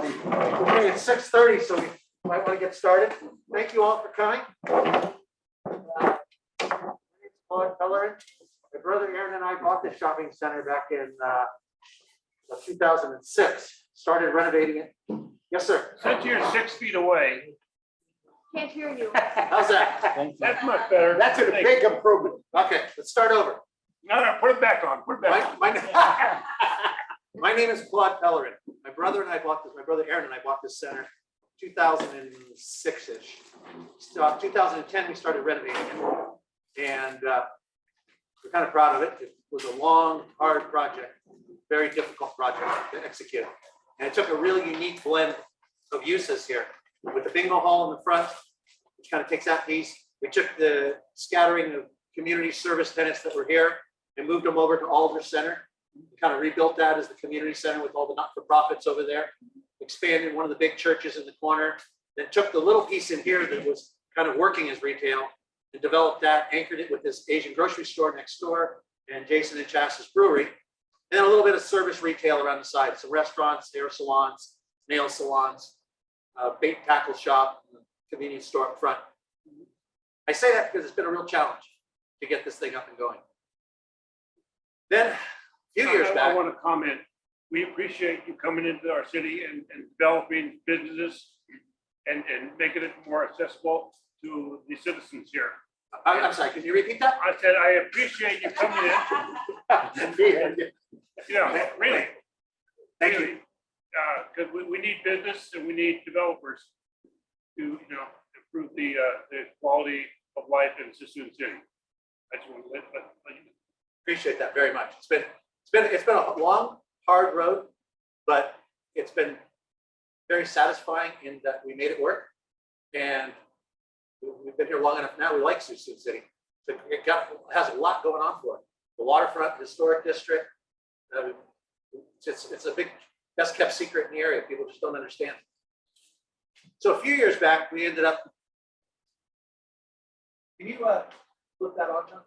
Okay, it's 6:30, so we might want to get started. Thank you all for coming. My name's Claude Pellerin. My brother Aaron and I bought this shopping center back in 2006. Started renovating it. Yes, sir. Since you're 6 feet away. Can't hear you. How's that? That's much better. That's a big improvement. Okay, let's start over. No, put it back on. Put it back on. My name is Claude Pellerin. My brother and I bought this. My brother Aaron and I bought this center 2006-ish. So 2010 we started renovating it, and we're kind of proud of it. It was a long, hard project, very difficult project to execute, and it took a really unique blend of uses here with the bingo hall in the front, which kind of takes that piece. We took the scattering of community service tenants that were here and moved them over to Alder Center. We kind of rebuilt that as the community center with all the not-for-profits over there, expanded one of the big churches in the corner, then took the little piece in here that was kind of working as retail and developed that, anchored it with this Asian grocery store next door and Jason and Chassis Brewery, and then a little bit of service retail around the side, some restaurants, hair salons, nail salons, bait and tackle shop, convenience store up front. I say that because it's been a real challenge to get this thing up and going. Then a few years back, I want to comment. We appreciate you coming into our city and developing businesses and making it more accessible to the citizens here. I'm sorry, can you repeat that? I said, I appreciate you coming in. Yeah, really. Thank you. Because we need business and we need developers to, improve the quality of life in Suisun City. I just want to let you know. Appreciate that very much. It's been a long, hard road, but it's been very satisfying in that we made it work, and we've been here long enough now. We like Suisun City. It has a lot going on for it. The waterfront, historic district. It's a big, best kept secret in the area. People just don't understand. So a few years back, we ended up. Can you flip that on, John?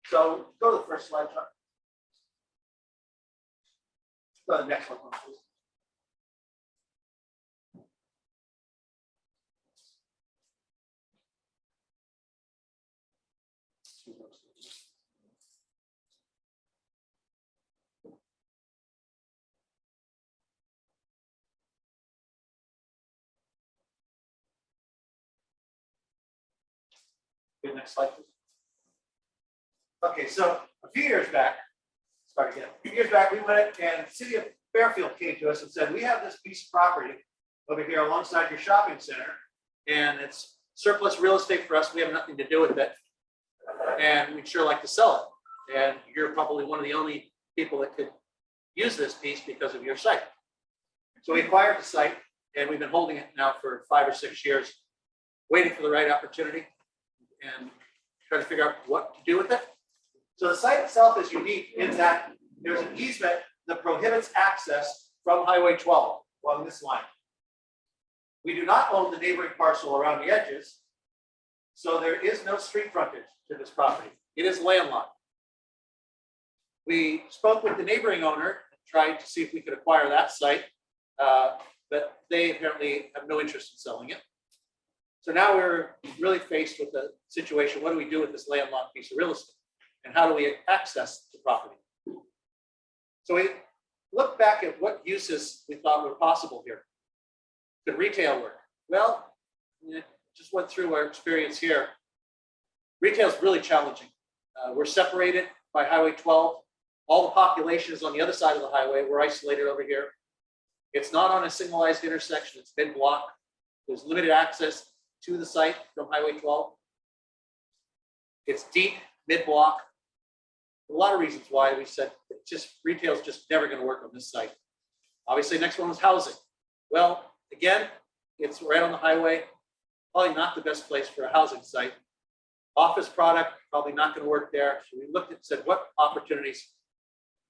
So go to the first slide, John. Go to the next one, please. Okay, next slide, please. Okay, so a few years back, start again. A few years back, we went and the city of Fairfield came to us and said, we have this piece of property over here alongside your shopping center, and it's surplus real estate for us. We have nothing to do with it, and we'd sure like to sell it. And you're probably one of the only people that could use this piece because of your site. So we acquired the site, and we've been holding it now for 5 or 6 years, waiting for the right opportunity and trying to figure out what to do with it. So the site itself is unique in that there's an easement that prohibits access from Highway 12 along this line. We do not own the neighboring parcel around the edges, so there is no street frontage to this property. It is landlocked. We spoke with the neighboring owner, trying to see if we could acquire that site, but they apparently have no interest in selling it. So now we're really faced with the situation. What do we do with this landlocked piece of real estate? And how do we access the property? So we looked back at what uses we thought were possible here. Could retail work? Well, just went through our experience here. Retail is really challenging. We're separated by Highway 12. All the population is on the other side of the highway. We're isolated over here. It's not on a signalized intersection. It's mid-block. There's limited access to the site from Highway 12. It's deep, mid-block. A lot of reasons why we said retail is just never going to work on this site. Obviously, next one was housing. Well, again, it's right on the highway. Probably not the best place for a housing site. Office product, probably not going to work there. So we looked and said, what opportunities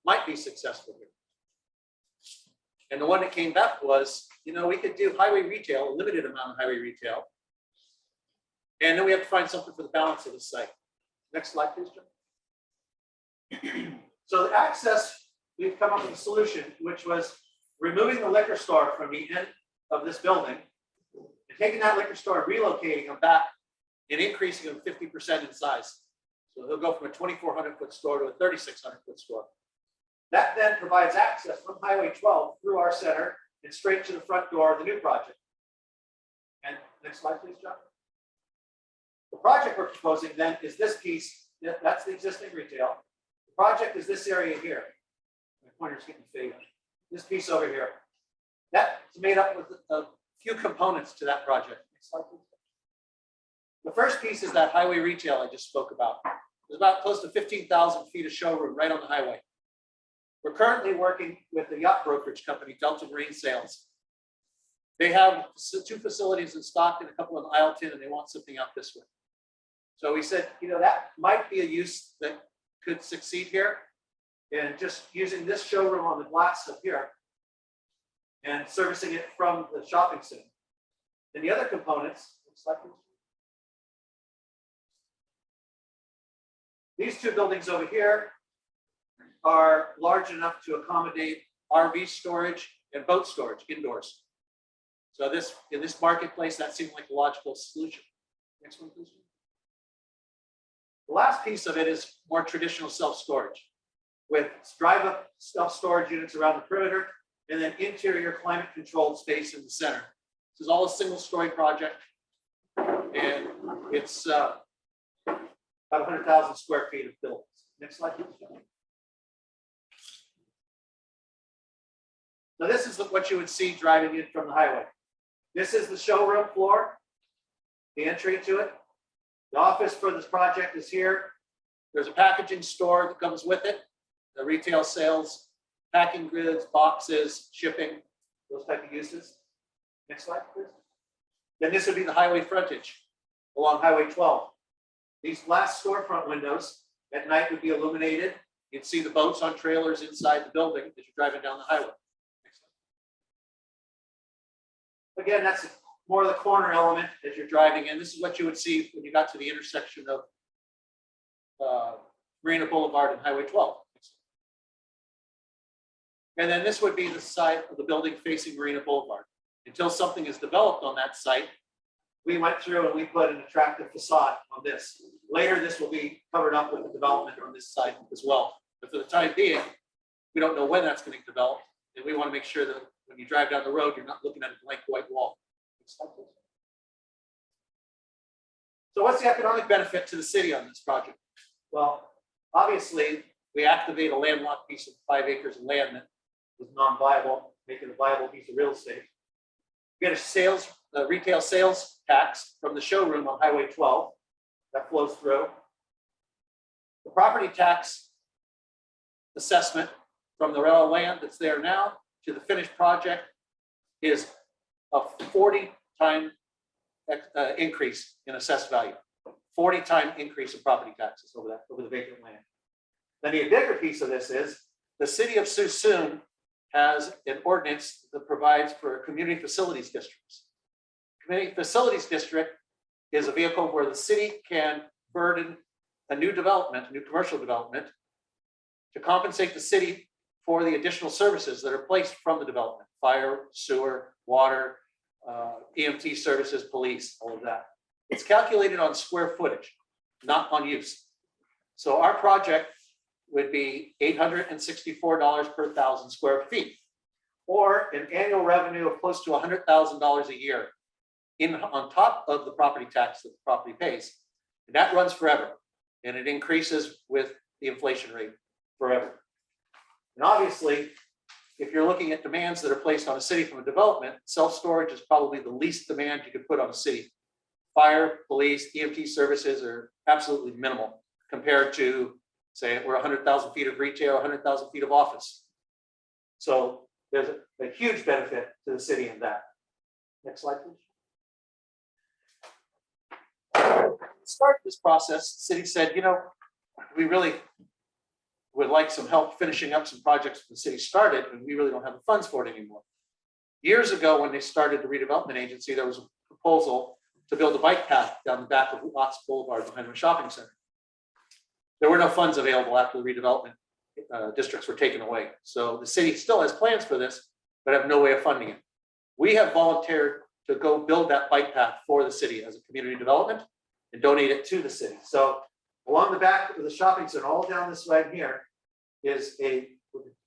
might be successful here? And the one that came back was, we could do highway retail, a limited amount of highway retail. And then we have to find something for the balance of the site. Next slide, please, John. So the access, we've come up with a solution, which was removing the liquor store from the end of this building and taking that liquor store and relocating them back and increasing them 50% in size. So they'll go from a 2,400-foot store to a 3,600-foot store. That then provides access from Highway 12 through our center and straight to the front door of the new project. And next slide, please, John. The project we're proposing then is this piece. That's the existing retail. The project is this area here. My pointer's getting faded. This piece over here. That's made up with a few components to that project. Next slide, please. The first piece is that highway retail I just spoke about. There's about close to 15,000 feet of showroom right on the highway. We're currently working with the yacht brokerage company, Delta Marine Sales. They have 2 facilities in Stockton, a couple in Isleton, and they want something out this way. So we said, that might be a use that could succeed here. And just using this showroom on the glass up here and servicing it from the shopping center. And the other components, looks like these 2 buildings over here are large enough to accommodate RV storage and boat storage indoors. So in this marketplace, that seemed like a logical solution. Next one, please. The last piece of it is more traditional self-storage with drive-up self-storage units around the perimeter and then interior climate-controlled space in the center. This is all a single-story project, and it's about 100,000 square feet of buildings. Next slide, please. So this is what you would see driving in from the highway. This is the showroom floor, the entry to it. The office for this project is here. There's a packaging store that comes with it, the retail sales, packing goods, boxes, shipping, those type of uses. Next slide, please. Then this would be the highway frontage along Highway 12. These glass storefront windows at night would be illuminated. You'd see the boats on trailers inside the building as you're driving down the highway. Next slide. Again, that's more of the corner element as you're driving in. This is what you would see when you got to the intersection of Marina Boulevard and Highway 12. And then this would be the side of the building facing Marina Boulevard. Until something is developed on that site, we went through and we put an attractive facade on this. Later, this will be covered up with the development on this site as well. But for the time being, we don't know when that's going to develop. And we want to make sure that when you drive down the road, you're not looking at a blank white wall. So what's the economic benefit to the city on this project? Well, obviously, we activate a landlocked piece of 5 acres of land that was non-viable, make it a viable piece of real estate. We get a retail sales tax from the showroom on Highway 12 that flows through. The property tax assessment from the rail land that's there now to the finished project is a 40-time increase in assessed value. 40-time increase in property taxes over the vacant land. Then the bigger piece of this is the city of Suisun has an ordinance that provides for community facilities districts. Community facilities district is a vehicle where the city can burden a new development, a new commercial development, to compensate the city for the additional services that are placed from the development: fire, sewer, water, EMT services, police, all of that. It's calculated on square footage, not on use. So our project would be $864 per 1,000 square feet, or an annual revenue of close to $100,000 a year on top of the property tax that the property pays. And that runs forever, and it increases with the inflation rate forever. And obviously, if you're looking at demands that are placed on a city from a development, self-storage is probably the least demand you could put on a city. Fire, police, EMT services are absolutely minimal compared to, say, we're 100,000 feet of retail, 100,000 feet of office. So there's a huge benefit to the city in that. Next slide, please. To start this process, the city said, we really would like some help finishing up some projects the city started, and we really don't have the funds for it anymore. Years ago, when they started the redevelopment agency, there was a proposal to build a bike path down the back of Watts Boulevard behind the shopping center. There were no funds available after the redevelopment districts were taken away. So the city still has plans for this, but have no way of funding it. We have volunteered to go build that bike path for the city as a community development and donate it to the city. So along the back of the shopping center, all down this line here, is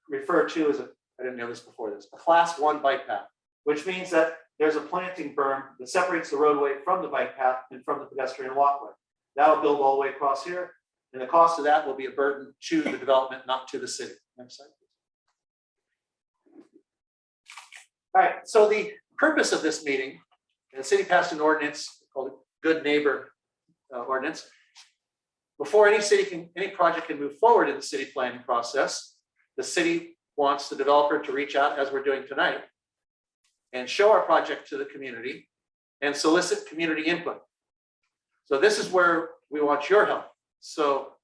referred to as I didn't know this before this, a class 1 bike path, which means that there's a planting berm that separates the roadway from the bike path and from the pedestrian walkway. That'll build all the way across here, and the cost of that will be a burden to the development, not to the city. Next slide, please. All right, so the purpose of this meeting, the city passed an ordinance called Good Neighbor Ordinance. Before any project can move forward in the city planning process, the city wants the developer to reach out, as we're doing tonight, and show our project to the community and solicit community input. So this is where we want your help. So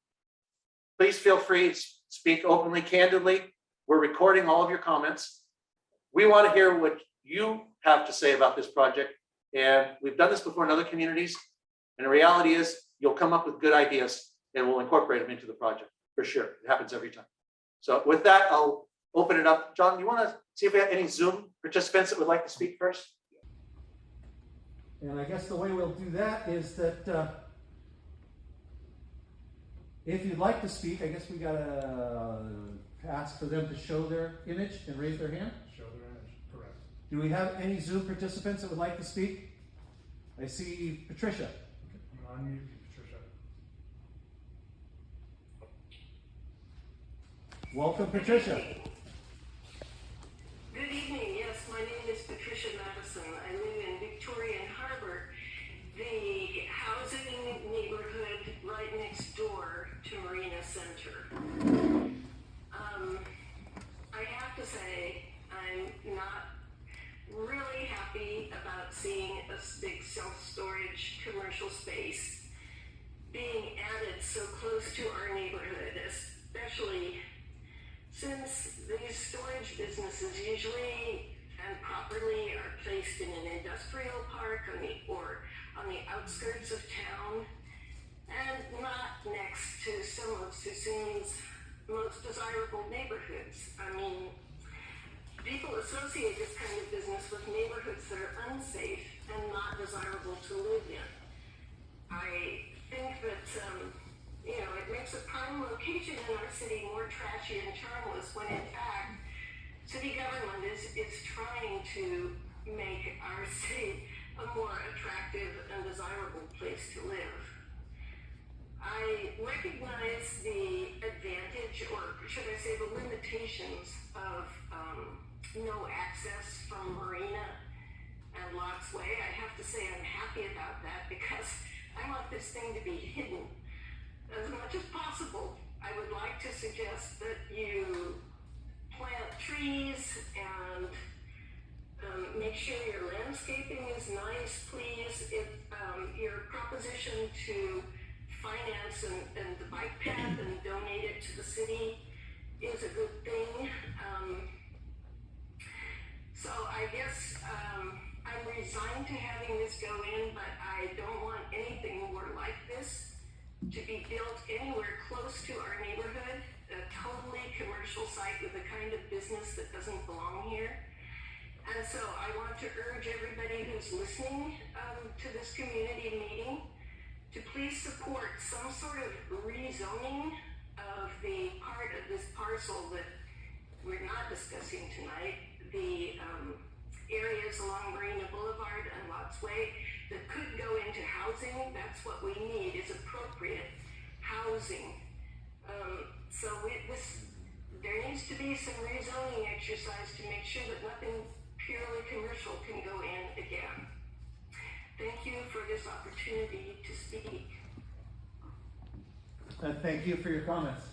please feel free to speak openly, candidly. We're recording all of your comments. We want to hear what you have to say about this project. And we've done this before in other communities. And the reality is you'll come up with good ideas and we'll incorporate them into the project for sure. It happens every time. So with that, I'll open it up. John, you want to see if we have any Zoom participants that would like to speak first? And I guess the way we'll do that is that if you'd like to speak, I guess we gotta ask for them to show their image and raise their hand. Show their image, correct. Do we have any Zoom participants that would like to speak? I see Patricia. Okay, I'm gonna unmute you, Patricia. Welcome, Patricia. Good evening. Yes, my name is Patricia Madison. I live in Victorian Harbor, the housing neighborhood right next door to Marina Center. I have to say, I'm not really happy about seeing a big self-storage commercial space being added so close to our neighborhood, especially since these storage businesses usually and properly are placed in an industrial park on the outskirts of town and not next to some of Suisun's most desirable neighborhoods. I mean, people associate this kind of business with neighborhoods that are unsafe and not desirable to live in. I think that it makes a prime location in our city more trashy and charmless when in fact city government is trying to make our city a more attractive and desirable place to live. I recognize the advantage, or should I say the limitations of no access from Marina and Lots Way. I have to say I'm happy about that because I want this thing to be hidden as much as possible. I would like to suggest that you plant trees and make sure your landscaping is nice, please. If your proposition to finance and the bike path and donate it to the city is a good thing. So I guess I'm resigned to having this go in, but I don't want anything more like this to be built anywhere close to our neighborhood, a totally commercial site with the kind of business that doesn't belong here. And so I want to urge everybody who's listening to this community meeting to please support some sort of rezoning of the part of this parcel that we're not discussing tonight, the areas along Marina Boulevard and Lots Way that could go into housing. That's what we need, is appropriate housing. There needs to be some rezoning exercise to make sure that nothing purely commercial can go in again. Thank you for this opportunity to speak. Thank you for your comments.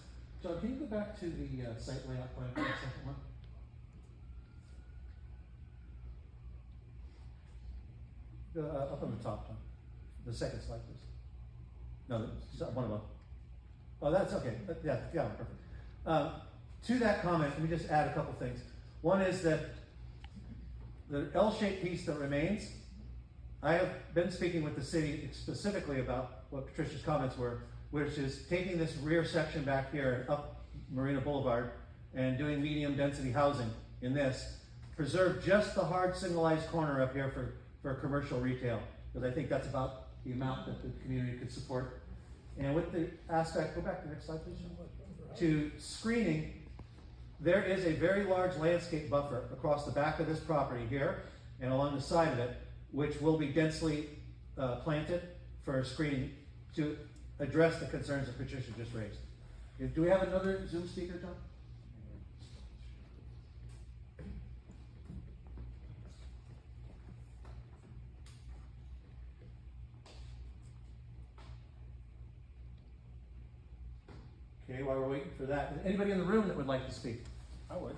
John, can you go back to the site layout plan for the second one? Up on the top, John. The second slide, please. No, one above. Oh, that's okay. Yeah, perfect. To that comment, let me just add a couple things. One is that the L-shaped piece that remains, I have been speaking with the city specifically about what Patricia's comments were, which is taking this rear section back here and up Marina Boulevard and doing medium density housing in this. Preserve just the hard singleized corner up here for commercial retail, because I think that's about the amount that the community could support. And with the aspect, go back to the next slide, please. To screening, there is a very large landscape buffer across the back of this property here and along the side of it, which will be densely planted for screening to address the concerns that Patricia just raised. Do we have another Zoom speaker, John? Okay, while we're waiting for that, is anybody in the room that would like to speak? I would.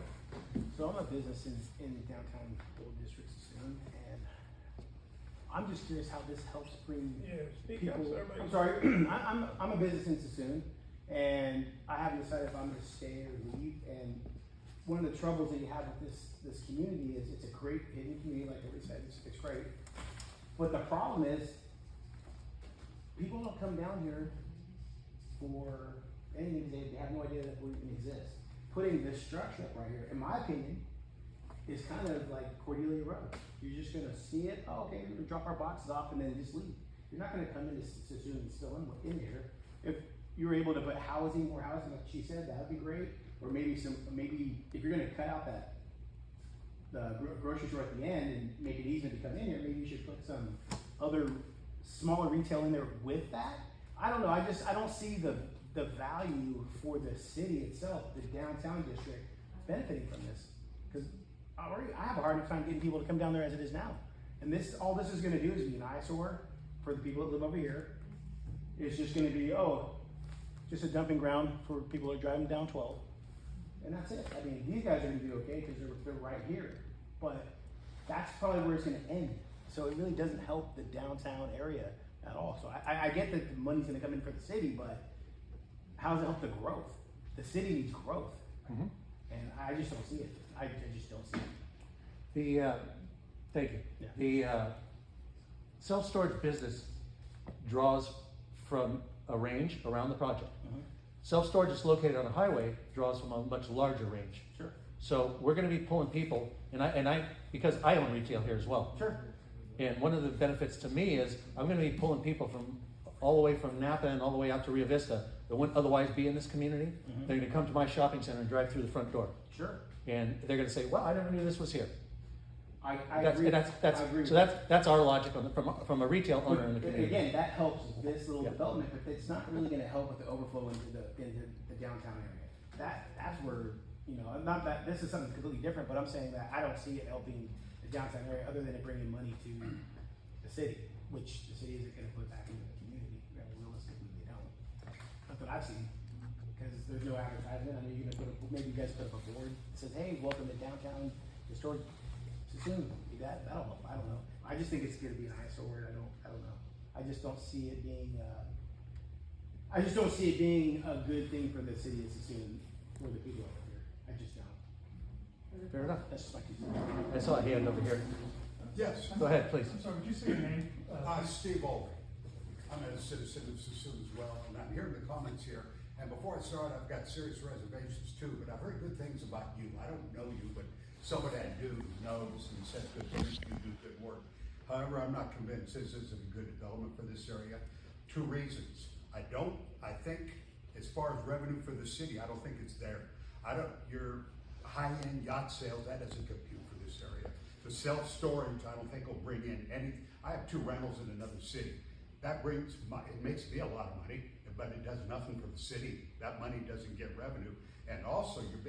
So I'm a business in downtown Old District soon, and I'm just curious how this helps bring people. I'm sorry, I'm a business in Suisun, and I haven't decided if I'm going to stay or leave. And one of the troubles that you have with this community is it's a great hidden community, like everybody said, it's great. But the problem is people don't come down here for anything. They have no idea that we even exist. Putting this structure up right here, in my opinion, is kind of like Cordelia Road. You're just gonna see it, oh, okay, we're gonna drop our boxes off and then just leave. You're not gonna come into Suisun and still in here. If you were able to put housing, more housing, like she said, that would be great. Or maybe if you're gonna cut out the grocery store at the end and make it easier to come in here, maybe you should put some other smaller retail in there with that. I don't know, I don't see the value for the city itself, the downtown district, benefiting from this. Because I have a hard time getting people to come down there as it is now. And all this is gonna do is be an eyesore for the people that live over here. It's just gonna be, just a dumping ground for people that are driving down 12. And that's it. I mean, these guys are gonna be okay because they're right here. But that's probably where it's gonna end. So it really doesn't help the downtown area at all. So I get that the money's gonna come in for the city, but how does it help the growth? The city needs growth. Mm-hmm. And I just don't see it. I just don't see it. Thank you. Yeah. The self-storage business draws from a range around the project. Mm-hmm. Self-storage is located on a highway, draws from a much larger range. Sure. So we're gonna be pulling people, and I because I own retail here as well. Sure. And one of the benefits to me is I'm gonna be pulling people from all the way from Napa and all the way out to Rio Vista that wouldn't otherwise be in this community. Mm-hmm. They're gonna come to my shopping center and drive through the front door. Sure. And they're gonna say, well, I never knew this was here. I That's, agree. and that's, I agree. so that's our logic on from a retail owner in the community. Again, that helps this little Yeah. development, but it's not really gonna help with the overflow into the downtown area. That's where, not that, this is something completely different, but I'm saying that I don't see it helping the downtown area other than it bringing money to the city, which the city isn't gonna put back into the community. Realistically, they don't. That's what I've seen. Because there's no advertisement. I know you're gonna maybe you guys put up a board that says, hey, welcome to downtown historic Suisun. That'll help. I don't know. I just think it's gonna be an eyesore. I don't know. I just don't see it being a good thing for the city of Suisun for the people over here. I just don't. Fair enough. That's just my 2 cents. I saw a hand over here. Yes. Go ahead, please. I'm sorry, would you say your name? Steve Olvey. I'm a citizen of Suisun as well, and I'm hearing the comments here. And before I start, I've got serious reservations too, but I've heard good things about you. I don't know you, but somebody I do knows and says good things. You do good work. However, I'm not convinced this is a good development for this area. 2 reasons. I think as far as revenue for the city, I don't think it's there. Your high-end yacht sales, that doesn't compute for this area. The self-storage, I don't think will bring in any. I have 2 rentals in another city. It makes me a lot of money, but it does nothing for the city. That money doesn't get revenue. And also your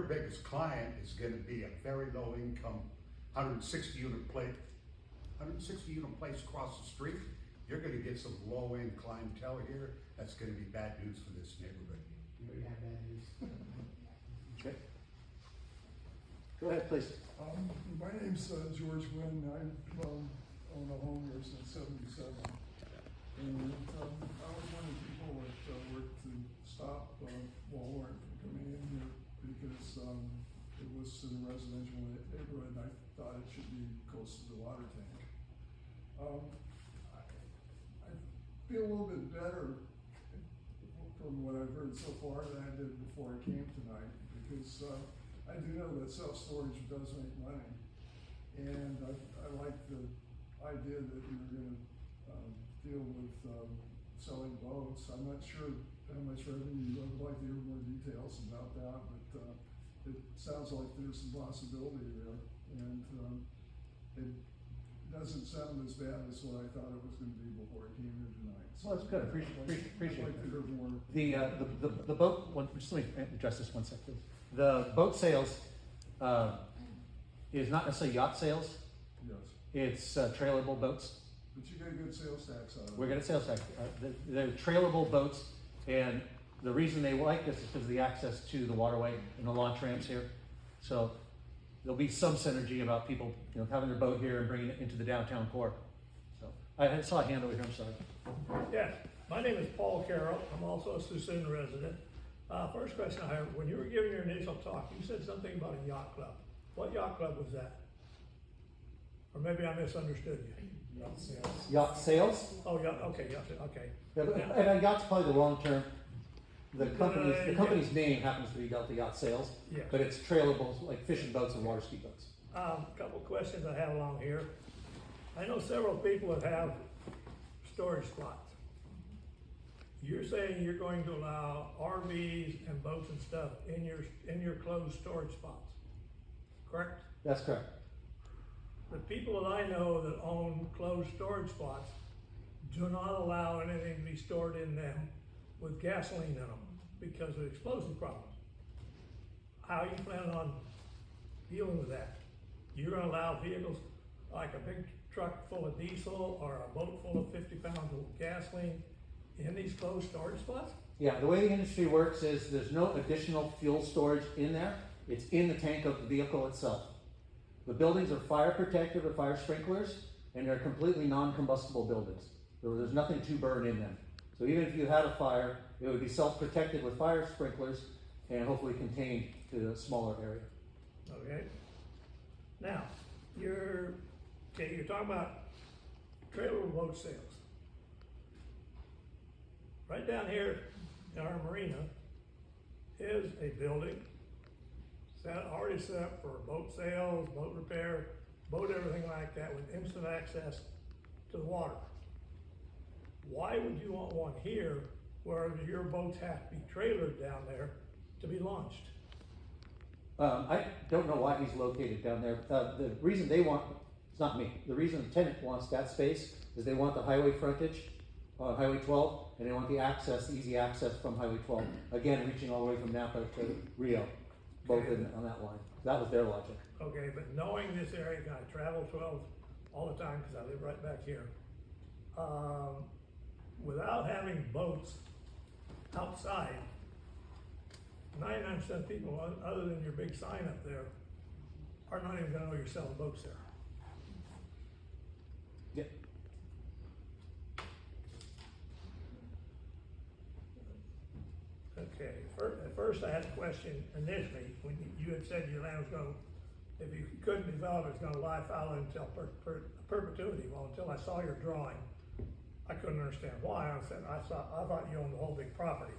biggest client is gonna be a very low income, 160 unit place across the street. You're gonna get some low end clientele here. That's gonna be bad news for this neighborhood. You already have bad news. Okay. Go ahead, please. My name's George Wynn. I own a home here since '77. And I was one of the people that worked to stop Walmart from coming in here because it was in a residential neighborhood and I thought it should be close to the water tank. I feel a little bit better for from what I've heard so far than I did before I came tonight, because, I do know that self-storage does make money. And I like the idea that you're gonna, deal with, selling boats. I'm not sure how much revenue, I would like to hear more details about that, but, it sounds like there's some possibility there. And, it doesn't sound as bad as what I thought it was gonna be before I came here tonight. So Well, that's good. I'd Appreciate like to hear more. The boat, just let me address this one second, please. The boat sales, is not necessarily yacht sales, Yes, it's trailable boats. but you get a good sales tax out of it. We're gonna sales tax, they're trailable boats, and the reason they like this is because of the access to the waterway and the launch ramps here. So there'll be some synergy about people, having their boat here and bringing it into the downtown core. So I saw a hand over here, I'm sorry. Yes, my name is Paul Carroll. I'm also a Suisun resident. First question I have, when you were giving your initial talk, you said something about a yacht club. What yacht club was that? Or maybe I misunderstood you. Yacht sales, Oh, yacht, okay, yacht, okay. and a yacht's probably the wrong term. The Yeah. company's name happens to be Delta Yacht Sales, Yeah. but it's trailable, like fishing boats and water ski boats. Couple questions I have along here. I know several people that have storage spots. You're saying you're going to allow RVs and boats and stuff in your closed storage spots, correct? That's correct. The people that I know that own closed storage spots do not allow anything to be stored in them with gasoline in them because of explosion problems. How are you planning on dealing with that? You're gonna allow vehicles like a big truck full of diesel or a boat full of 50 pounds of gasoline in these closed storage spots? Yeah, the way the industry works is there's no additional fuel storage in there. It's in the tank of the vehicle itself. The buildings are fire protected with fire sprinklers, and they're completely non-combustible buildings. There's nothing to burn in them. So even if you had a fire, it would be self-protected with fire sprinklers and hopefully contained to a smaller area. Okay. Now, you're talking about trailer boat sales. Right down here in our marina is a building already set up for boat sales, boat repair, boat everything like that with instant access to the water. Why would you want one here where your boats have to be trailered down there to be launched? I don't know why he's located down there. The reason they want, it's not me, the reason the tenant wants that space is they want the highway frontage on Highway 12, and they want the access, easy access from Highway 12. Again, reaching all the way from Napa to Rio, both on that line. That was their logic. Okay, but knowing this area, I travel 12 all the time because I live right back here. Without having boats outside, 99% of people, other than your big sign up there, are not even gonna know you're selling boats there. Yeah. Okay, at first I had a question initially, when you had said your land was gonna, if you couldn't develop, it's gonna lie fallow until perpetuity. Well, until I saw your drawing, I couldn't understand why. I thought you owned the whole big property.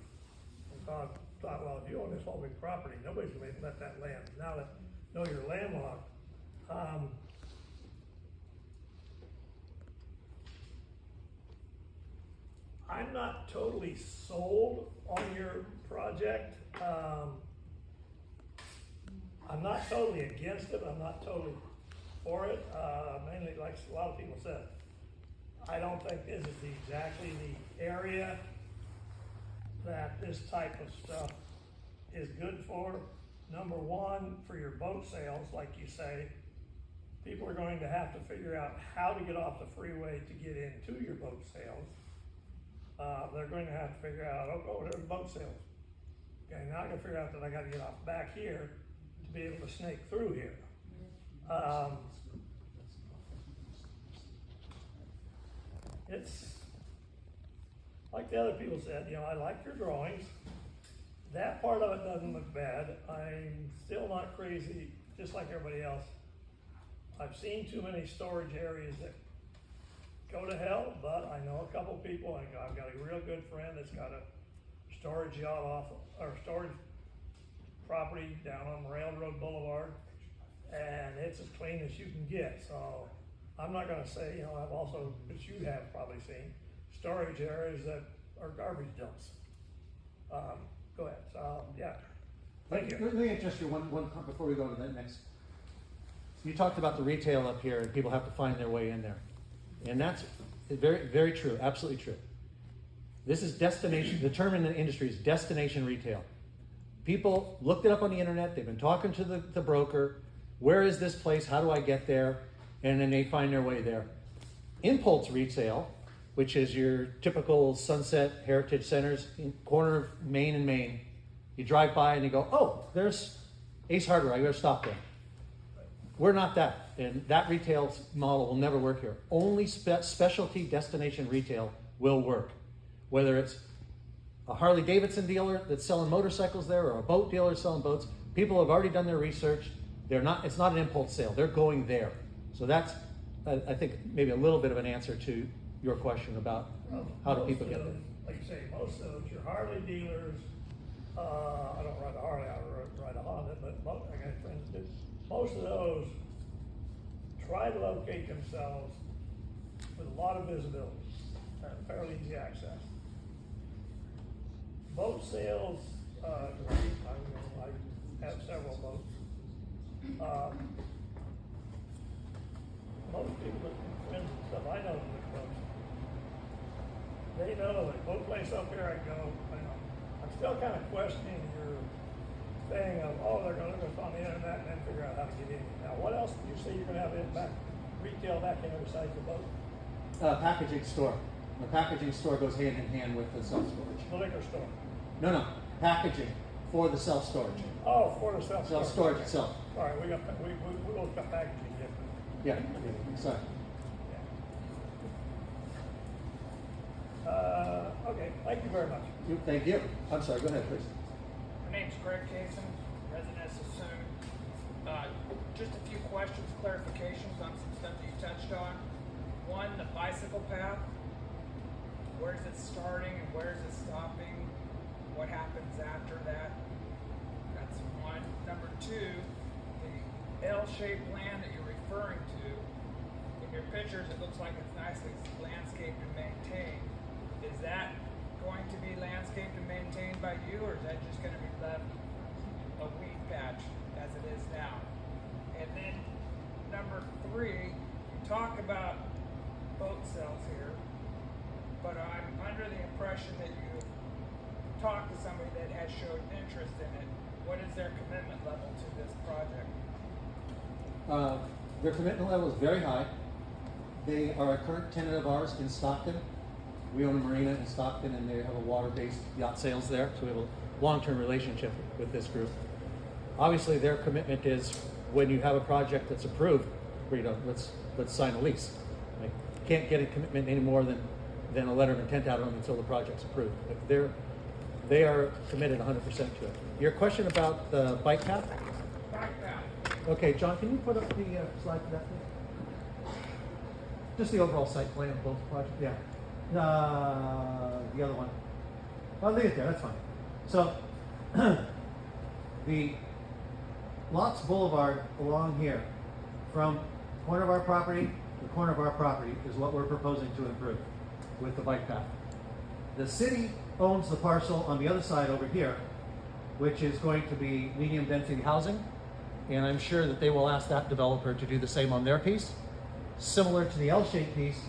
And so I thought, well, if you own this whole big property, nobody's gonna let that land. Now that I know you're landlocked, I'm not totally sold on your project. I'm not totally against it. I'm not totally for it. Mainly, like a lot of people said, I don't think this is exactly the area that this type of stuff is good for. Number one, for your boat sales, like you say, people are going to have to figure out how to get off the freeway to get into your boat sales. They're going to have to figure out, oh, there's boat sales. Okay, now I gotta figure out that I gotta get off back here to be able to snake through here. It's like the other people said, I like your drawings. That part of it doesn't look bad. I'm still not crazy, just like everybody else. I've seen too many storage areas that go to hell, but I know a couple people. I've got a real good friend that's got a storage yacht off, or storage property down on Railroad Boulevard, and it's as clean as you can get, so I'm not gonna say, you know, I've also, which you have probably seen, storage areas that are garbage dumps. Go ahead, so, yeah, thank you. Let me interest you one before we go to that next. You talked about the retail up here and people have to find their way in there. And that's very, very true, absolutely true. This is destination, the term in the industry is destination retail. People looked it up on the internet, they've been talking to the broker, where is this place, how do I get there? And then they find their way there. Impulse retail, which is your typical Sunset Heritage Centers, in corner of Main and Main. You drive by and you go, oh, there's Ace Hardware, I gotta stop there. We're not that, and that retail model will never work here. Only specialty destination retail will work. Whether it's a Harley Davidson dealer that's selling motorcycles there or a boat dealer selling boats, people have already done their research. It's not an impulse sale, they're going there. So that's, I think, maybe a little bit of an answer to your question about how do people get there. Like you say, most of those, your Harley dealers, I don't ride a Harley, I ride a Honda, but I got friends that do. Most of those try to locate themselves with a lot of visibility and fairly easy access. Boat sales, great. I have several boats. Most people, friends and stuff, I know the boats. They know that boat place up here, I go, you know, I'm still kind of questioning your thing of, oh, they're gonna look on the internet and then figure out how to get in. Now, what else do you say you're gonna have in back, retail back in besides the boat? Packaging store. The packaging store goes hand in hand with the self-storage. The liquor store? No, packaging for the self-storage. Oh, for the self-storage. Self-storage itself. All right, we both got packaging different. Yeah, sorry. Okay, thank you very much. Thank you. I'm sorry, go ahead, please. My name's Greg Kaysen, resident of Suisun. Just a few questions, clarifications on some stuff that you touched on. One, the bicycle path. Where's it starting and where's it stopping? What happens after that? That's one. Number two, the L-shaped land that you're referring to. In your pictures, it looks like it's nicely landscaped and maintained. Is that going to be landscaped and maintained by you, or is that just going to be left a weed patch as it is now? And then number three, you talk about boat sales here, but I'm under the impression that you talked to somebody that has showed interest in it. What is their commitment level to this project? Their commitment level is very high. They are a current tenant of ours in Stockton. We own a marina in Stockton and they have a water-based yacht sales there, so we have a long-term relationship with this group. Obviously, their commitment is when you have a project that's approved, let's sign a lease. I can't get a commitment any more than a letter of intent out of them until the project's approved. But they are committed 100% to it. Your question about the bike path? Bike path. Okay, John, can you put up the slide for that, please? Just the overall site plan of both projects, yeah. The other one. I'll leave it there, that's fine. So, the Lots Boulevard along here, from corner of our property to the corner of our property is what we're proposing to improve with the bike path. The city owns the parcel on the other side over here, which is going to be medium density housing, and I'm sure that they will ask that developer to do the same on their piece. Similar to the L-shaped piece,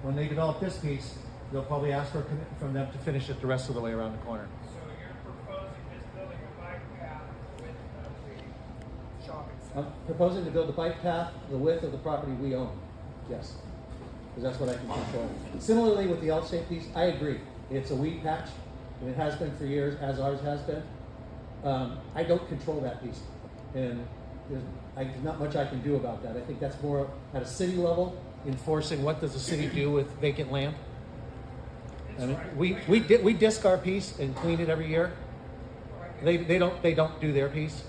when they develop this piece, they'll probably ask for a commitment from them to finish it the rest of the way around the corner. So you're proposing just building a bike path with the shopping center? I'm proposing to build the bike path the width of the property we own, yes, because that's what I can control. Similarly with the L-shaped piece, I agree. It's a weed patch, and it has been for years, as ours has been. I don't control that piece, and there's not much I can do about that. I think that's more at a city level, enforcing what does the city do with vacant land. I mean, we disc our piece and clean it every year. They don't do their piece.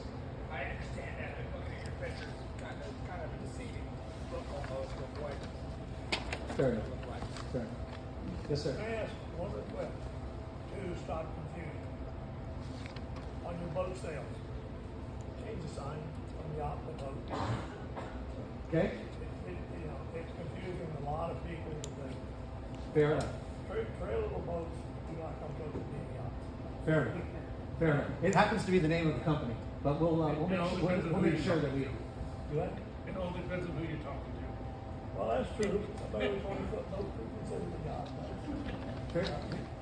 I understand that, but looking at your pictures, kind of a deceiving look almost of what Fair it enough. look like. Fair enough. Yes, sir. Can I ask one real quick to stop confusion? boat sales. Change the sign from yacht to boat. Okay, It's confusing a lot of people that fair enough, trailable boats do not come close to being yachts. fair enough, fair enough. It happens to be the name of the company, but we'll make sure that we. Do that? It all depends on who you're talking to. Well, that's true. I thought it was 20-foot boat considered a yacht.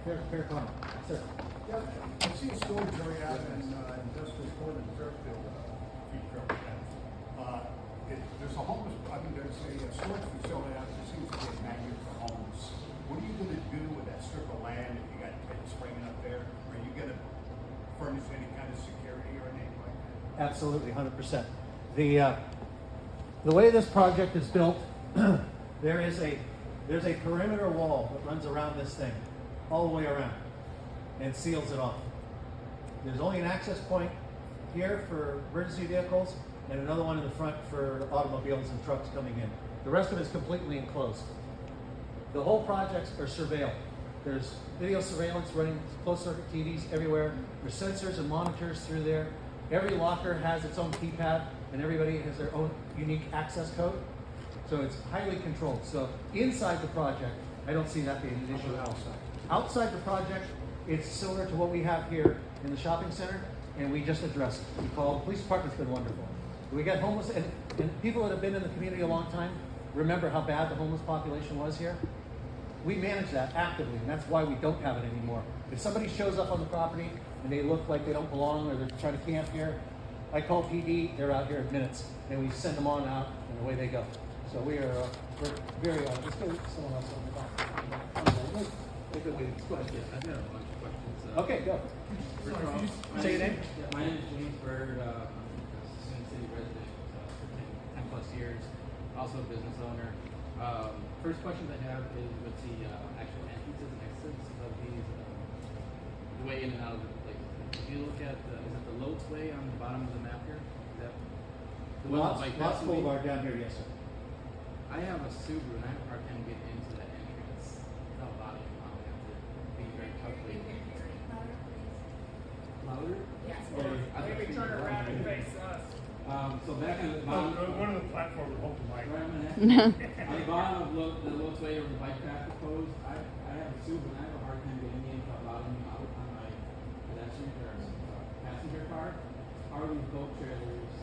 Fair comment, sir. Yeah, I see a storage area out in industrial court in Fairfield, there's a homeless, there's a storage facility out there, seems to be a magnet for homeless. What are you gonna do with that strip of land if you got kids springing up there? Are you gonna furnish any kind of security or anything like that? Absolutely, 100%. The way this project is built, there's a perimeter wall that runs around this thing, all the way around, and seals it off. There's only an access point here for emergency vehicles, and another one in the front for automobiles and trucks coming in. The rest of it is completely enclosed. The whole projects are surveilled. There's video surveillance running closed circuit TVs everywhere. There's sensors and monitors through there. Every locker has its own keypad, and everybody has their own unique access code. So it's highly controlled. So inside the project, I don't see that being an issue outside. Outside the project, it's similar to what we have here in the shopping center, and we just addressed it. We called, the police department's been wonderful. We got homeless, and people that have been in the community a long time remember how bad the homeless population was here. We manage that actively, and that's why we don't have it anymore. If somebody shows up on the property and they look like they don't belong or they're trying to camp here, I call PD, they're out here in minutes, and we send them on out, and away they go. So we're very, let's go with someone else on the back. Go ahead. I've got a bunch of questions. Okay, go. Say your name. Yeah, my name is James Bird, Suisun City resident for 10 plus years, also a business owner. First question I have is with the actual entrances and exits of these, the way in and out of the place. If you look at, is it the Lotes Way on the bottom of the map here? Is that the one Lots that bypasses me? Boulevard down here, yes, sir. I have a Subaru and I have a hard time getting into that entrance without bothering them. I have to be very calculated. Louder? Yes. I think Maybe turn around and face us. So back on the bottom. One of the platforms, hold the mic. Right on the bottom of the Lotus Way or the bike path proposed, I have a Subaru and I have a hard time getting in without bothering out on my pedestrian or passenger car. How are these boat trailers?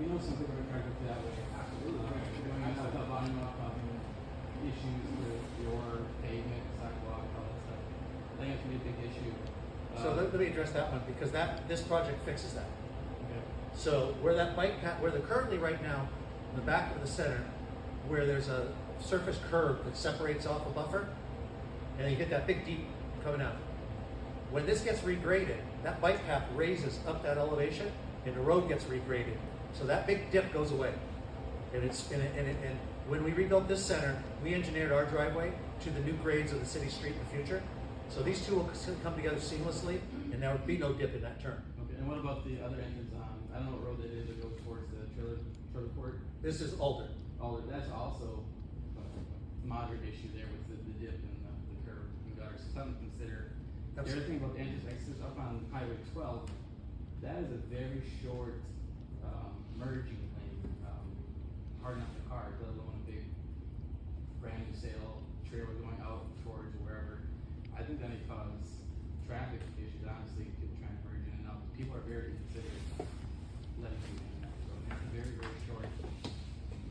We know some people are trying to do that way. Absolutely. Going out without bothering out, causing issues with your pavement, sidewalk, all that stuff. I think it's gonna be a big issue. So let me address that one, because this project fixes that. So where that bike path, where they're currently right now, in the back of the center, where there's a surface curb that separates off a buffer, and you get that big deep coming out. When this gets regraded, that bike path raises up that elevation, and the road gets regraded. So that big dip goes away. And when we rebuilt this center, we engineered our driveway to the new grades of the city street in the future. So these two will come together seamlessly, and there would be no dip in that turn. Okay, and what about the other entrance on, I don't know what road that is that goes towards the trailer court? This is Alder. Oh, that's also a moderate issue there with the dip and the curb and gutters, something to consider. The other thing about the entrance exits up on Highway 12, that is a very short merging lane, hard enough to car, let alone a big brand new sale trailer going out towards wherever. I think that may cause traffic issues, honestly, to try and merge in and out. People are very considerate of letting you in and out, so it's a very, very short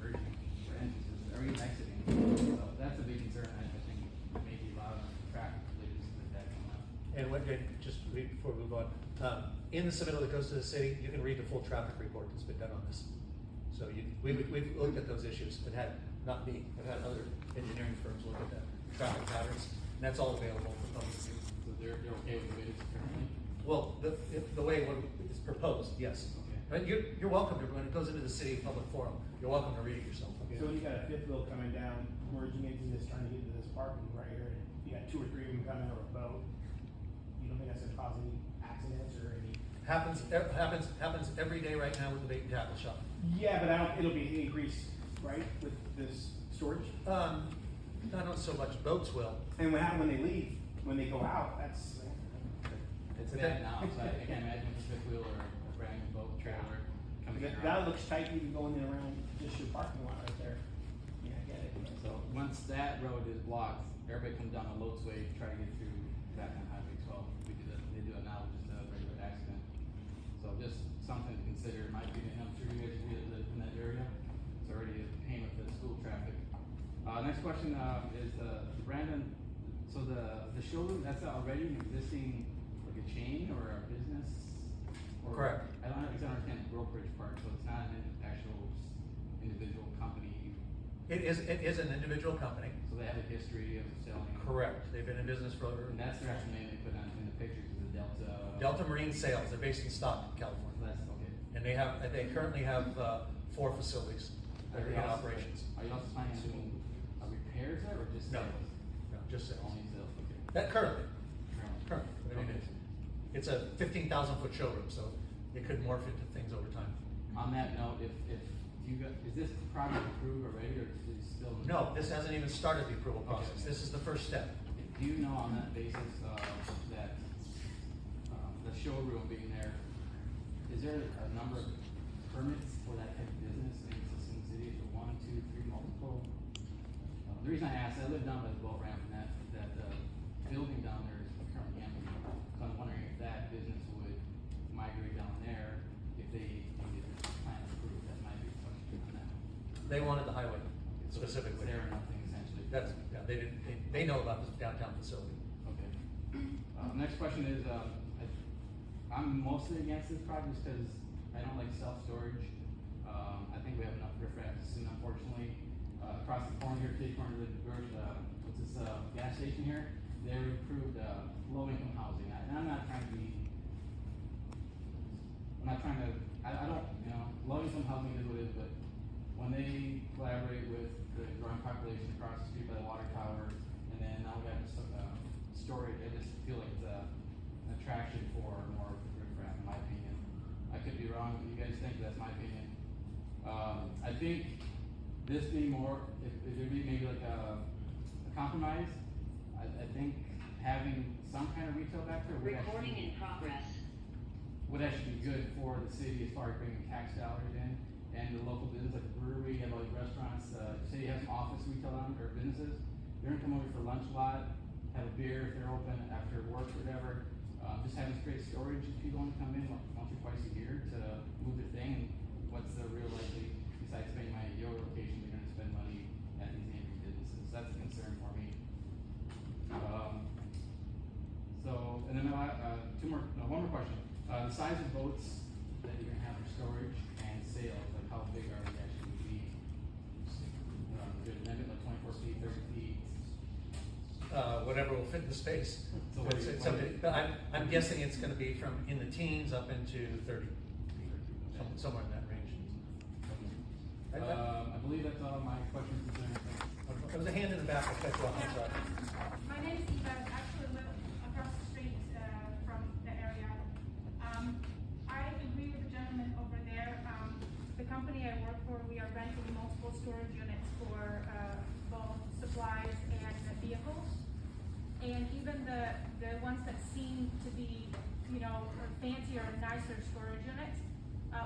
merging for entrances, or even exiting. So that's a big concern, I think, maybe a lot of traffic related to that coming up. And just before we move on, in the submittal that goes to the city, you can read the full traffic report that's been done on this. So we've looked at those issues, and not me, I've had other engineering firms look at that, traffic patterns, and that's all available for public view. So they're okay with the way it's currently? Well, the way it's proposed, yes. Okay. And you're welcome to, when it goes into the city public forum, you're welcome to read it yourself. So when you got a fifth wheel coming down, merging into this, trying to get into this parking right here, you got 2 or 3 of them coming or a boat, you don't think that's gonna cause any accidents or any? Happens every day right now with the bait and tackle shop. Yeah, but it'll be increased, right, with this storage? Not so much boats will. And when they leave, when they go out, that's, It's bad now, so I can't imagine a fifth wheel or a brand new boat trailer coming in. That looks tight even going in around just your parking lot right there. Yeah, I get it. So once that road is blocked, everybody comes down the Loadsway, try to get through back on Highway 12. They do it now, just a regular accident. So just something to consider, in my opinion. I'm sure you guys live in that area. It's already a pain with the school traffic. Next question is Brandon. So the showroom, that's already an existing, like a chain or a business? Or, Correct. I don't understand the brokerage part, so it's not an actual individual company. It is an individual company. So they have a history of selling. Correct. They've been in business for. And that's the actual name they put on in the pictures, is the Delta. Delta Marine Sales. They're based in Stockton, California. That's okay. And they currently have 4 facilities that are in operations. Are you also planning on doing repairs there or just No. sales? No, just sales. Only sales, okay. That currently. Currently. I mean, it's a 15,000-foot showroom, so it could morph into things over time. On that note, if you got, is this project approved already or is it still? No, this hasn't even started the approval process. Okay. This is the first step. Do you know on that basis, that, the showroom being there, is there a number of permits for that type of business in Suisun City? Is it 1, 2, 3, multiple? The reason I asked, I live down by the boat ramp and that building down there is currently empty. So I'm wondering if that business would migrate down there if they get the plan approved. That might be a question on that. They wanted the highway specifically. It's there or nothing essentially. That's, yeah, they know about this downtown facility. Okay. Next question is, I'm mostly against this project because I don't like self-storage. I think we have enough riffraff soon, unfortunately. Across the corner here, Kitty Corner, what's this, gas station here? They approved, low-income housing. And I'm not trying to be, I don't, low-income housing is what it is, but when they collaborate with the growing population across the street by the water tower, and then now we have storage, I just feel like it's an attraction for more riffraff, in my opinion. I could be wrong, but you guys think that's my opinion. I think this being more, if there be maybe like a compromise, I think having some kind of retail back there would Recording in progress. would actually be good for the city as far as bringing tax dollars in and the local business like the brewery, you have all these restaurants, say you have some office retail on or businesses, they're gonna come over for lunch a lot, have a beer if they're open after work or whatever. Just having straight storage, if people want to come in once or twice a year to move their thing, and what's the real likely, besides spending money at your location, they're gonna spend money at these neighboring businesses. That's a concern for me. And then one more question. The size of boats that you're gonna have for storage and sales, like how big are they actually gonna be? There's a limit, like 24 feet, 30 feet. Whatever will fit in the space. So what do you- But I'm guessing it's gonna be from in the teens up into 30, somewhere in that range. I believe that's all my questions concerning. There was a hand in the back, I'll cut you off, I'm sorry. My name is Eva, I actually live across the street from the area. I agree with the gentleman over there. The company I work for, we are renting multiple storage units for both supplies and vehicles. And even the ones that seem to be, fancier and nicer storage units,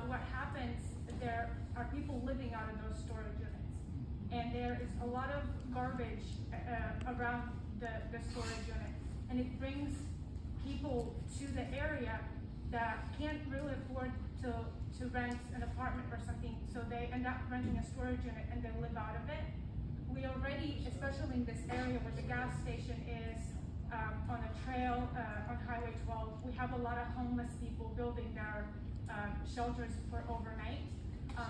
what happens, there are people living out of those storage units. And there is a lot of garbage around the storage unit. And it brings people to the area that can't really afford to rent an apartment or something, so they end up renting a storage unit and they live out of it. We already, especially in this area where the gas station is, on a trail on Highway 12, we have a lot of homeless people building their shelters for overnight.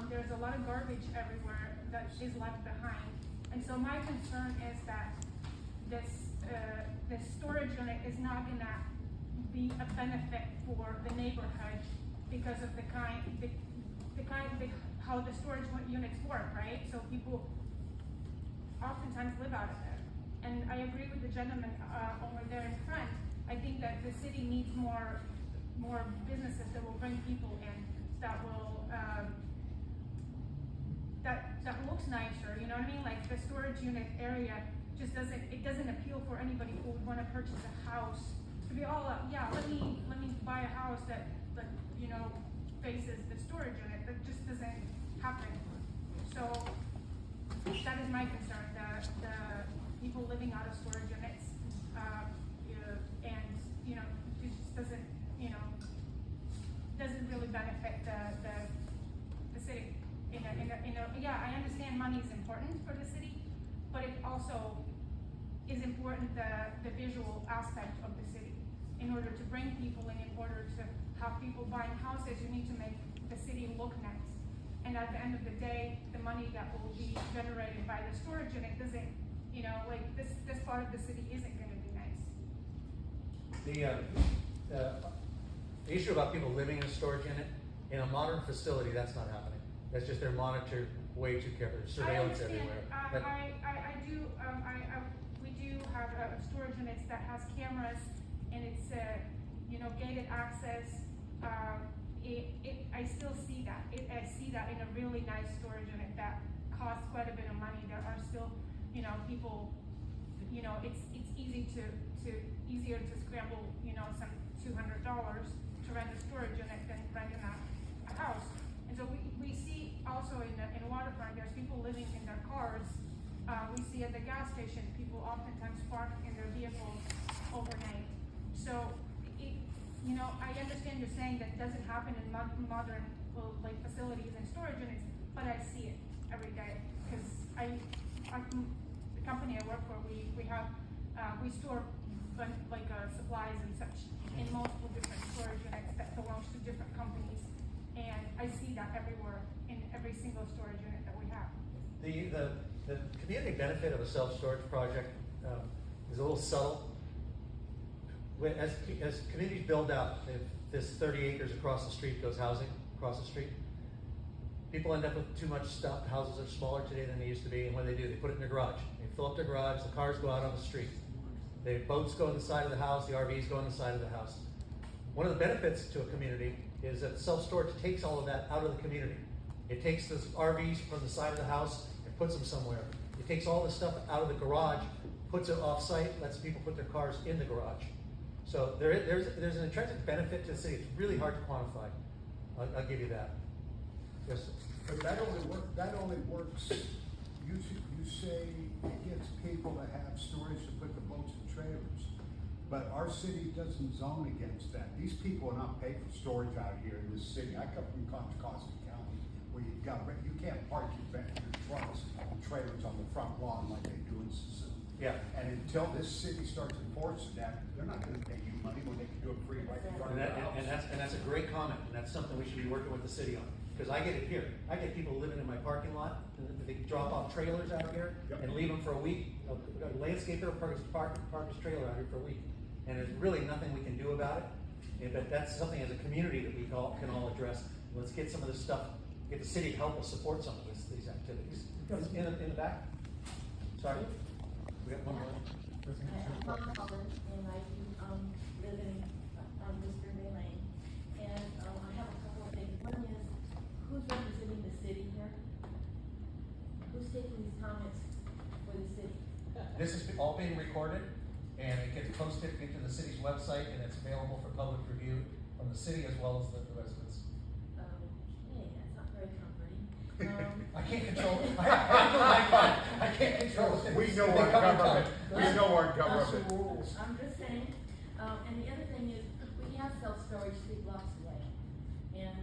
There's a lot of garbage everywhere that is left behind. And so my concern is that this storage unit is not gonna be a benefit for the neighborhood because of how the storage units work, right? So people oftentimes live out of there. And I agree with the gentleman over there in front. I think that the city needs more businesses that will bring people in, that will that looks nicer. You know what I mean? Like the storage unit area just doesn't appeal for anybody who would want to purchase a house to be all, yeah, let me buy a house that, you know, faces the storage unit. That just doesn't happen. So that is my concern, the people living out of storage units, and, you know, it just doesn't, you know, doesn't really benefit the city. Yeah, I understand money is important for the city, but it also is important, the visual aspect of the city. In order to bring people in order to have people buying houses, you need to make the city look nice. And at the end of the day, the money that will be generated by the storage unit doesn't, you know, like this part of the city isn't gonna be nice. The issue about people living in a storage unit, in a modern facility, that's not happening. That's just they're monitored way too carefully, there's surveillance everywhere. But- We do have storage units that has cameras, and it's, you know, gated access. I still see that. I see that in a really nice storage unit that costs quite a bit of money. There are still, you know, people, you know, it's easier to scramble, you know, some $200 to rent a storage unit than renting a house. And so we see also in Waterfront, there's people living in their cars. We see at the gas station, people oftentimes park in their vehicles overnight. So, you know, I understand you're saying that doesn't happen in modern, like, facilities and storage units, but I see it every day. Because the company I work for, we have, we store supplies and such in multiple different storage units that belongs to different companies. And I see that everywhere in every single storage unit that we have. The community benefit of a self-storage project is a little subtle. As communities build out, if this 30 acres across the street goes housing across the street, people end up with too much stuff. Houses are smaller today than they used to be, and what do? They put it in their garage. They fill up their garage, the cars go out on the street. The boats go on the side of the house, the RVs go on the side of the house. One of the benefits to a community is that self-storage takes all of that out of the community. It takes the RVs from the side of the house and puts them somewhere. It takes all the stuff out of the garage, puts it off-site, lets people put their cars in the garage. So there's an intrinsic benefit to the city. It's really hard to quantify. I'll give you that. Yes, sir. But that only works, you say it gets people to have storage to put the boats and trailers. But our city doesn't zone against that. These people are not paid for storage out here in this city. I come from Contra Costa County, where you can't park your trucks and trailers on the front lawn like they do in Suisun. Yeah. And until this city starts enforcing that, they're not gonna pay you money when they can do it free right in front of their house. And that's a great comment, and that's something we should be working with the city on. Because I get it here. I get people living in my parking lot, and they drop off trailers out here and leave them for a week. A landscaper park his trailer out here for a week. And there's really nothing we can do about it. But that's something as a community that we can all address. Let's get some of this stuff, get the city to help us support some of these activities. In the back? Sorry? We got one more. I'm Holland, and I do live in Mr. Lane. And I have a couple of things. One is, who's representing the city here? Who's taking these comments for the city? This is all being recorded, and it gets posted into the city's website, and it's available for public review from the city as well as the residents. Hey, that's not very comforting. I can't control it. I can't control it. We know our government. We know our government. I'm just saying. And the other thing is, we have self-storage 3 blocks away. And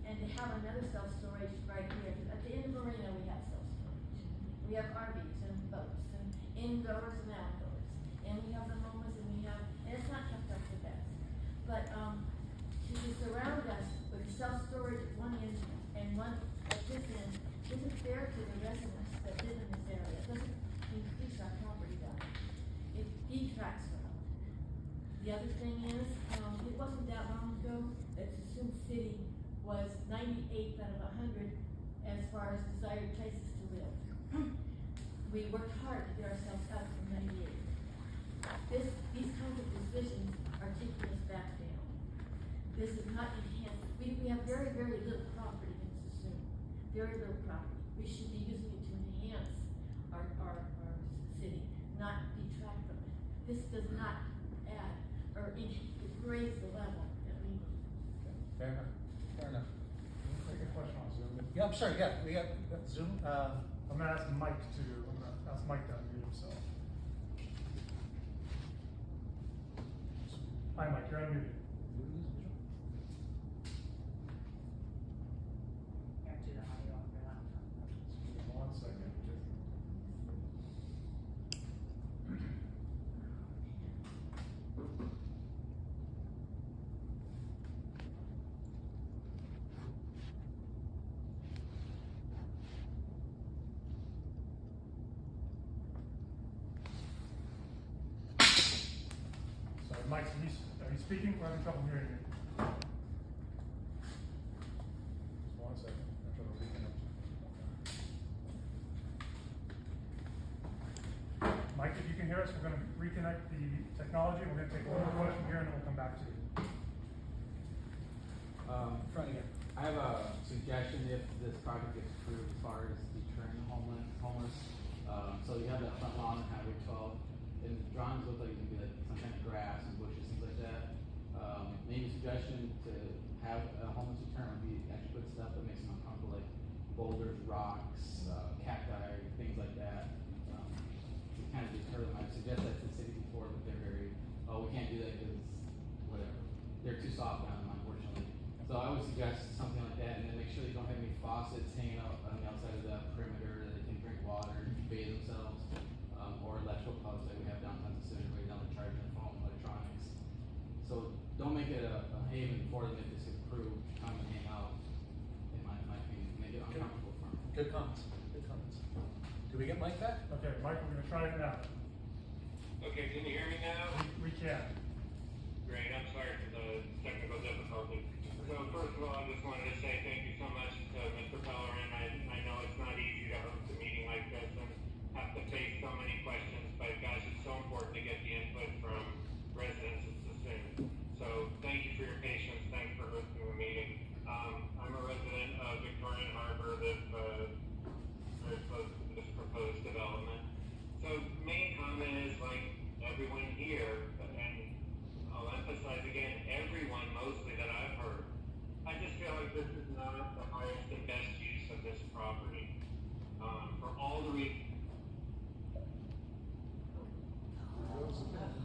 and to have another self-storage right here, at the end of Marina, we have self-storage. We have RVs and boats and indoors and outdoors. And we have the homeless, and it's not kept up the best. But to surround us with self-storage at one end and one at this end isn't fair to the residents that live in this area. It doesn't increase our property value. It detracts from it. The other thing is, it wasn't that long ago that Suisun City was 98th out of 100 as far as desired places to live. We worked hard to get ourselves up from 98. These kinds of decisions are taking us back down. This is not enhanced. We have very, very little property in Suisun. Very little property. We should be using it to enhance our city, not detract from it. this does not add or raise the level that we need. Fair enough, fair enough. Take a question on Zoom. Yeah, I'm sorry, yeah, we got Zoom, I'm gonna ask Mike to unmute himself. Hi, Mike, you're unmuted. One second. Sorry, Mike, are you speaking? We're having trouble hearing you. Just one second. I'm trying to reconnect you. Mike, if you can hear us, we're gonna reconnect the technology. We're gonna take one more question here and then we'll come back to you. front again. I have a suggestion if this project gets approved as far as deterring homeless. So you have that front lawn on Highway 12, and the drawings look like it's gonna be like some kind of grass and bushes, things like that. Maybe a suggestion to have a homeless deterrent would be actually put stuff that makes them uncomfortable, like boulders, rocks, cacti, things like that. To kind of deter them. I've suggested that to the city before, but they're very, oh, we can't do that because whatever. They're too soft on them, unfortunately. So I would suggest something like that, and then make sure you don't have any faucets hanging out on the outside of the perimeter that they can drink water, bathe themselves, or electrical plugs like we have downtown Suisun, where you don't charge their phone, electronics. So don't make it a haven for them if this is approved, come and hang out. It might make it uncomfortable for them. Good comments, good comments. Do we get Mike back? Okay, Mike, we're gonna try it now. Okay, can you hear me now? We can. Great, I'm sorry for the technical difficulty. So first of all, I just wanted to say thank you so much to Mr. Pellerin. I know it's not easy to host a meeting like this and have to face so many questions, but gosh, it's so important to get the input from residents of Suisun. So thank you for your patience, thanks for hosting the meeting. I'm a resident of Victorian Harbor, live very close to this proposed development. So main comment is like everyone here, and I'll emphasize again, everyone mostly that I've heard, I just feel like this is not the highest and best use of this property. For all the reasons. What's happening?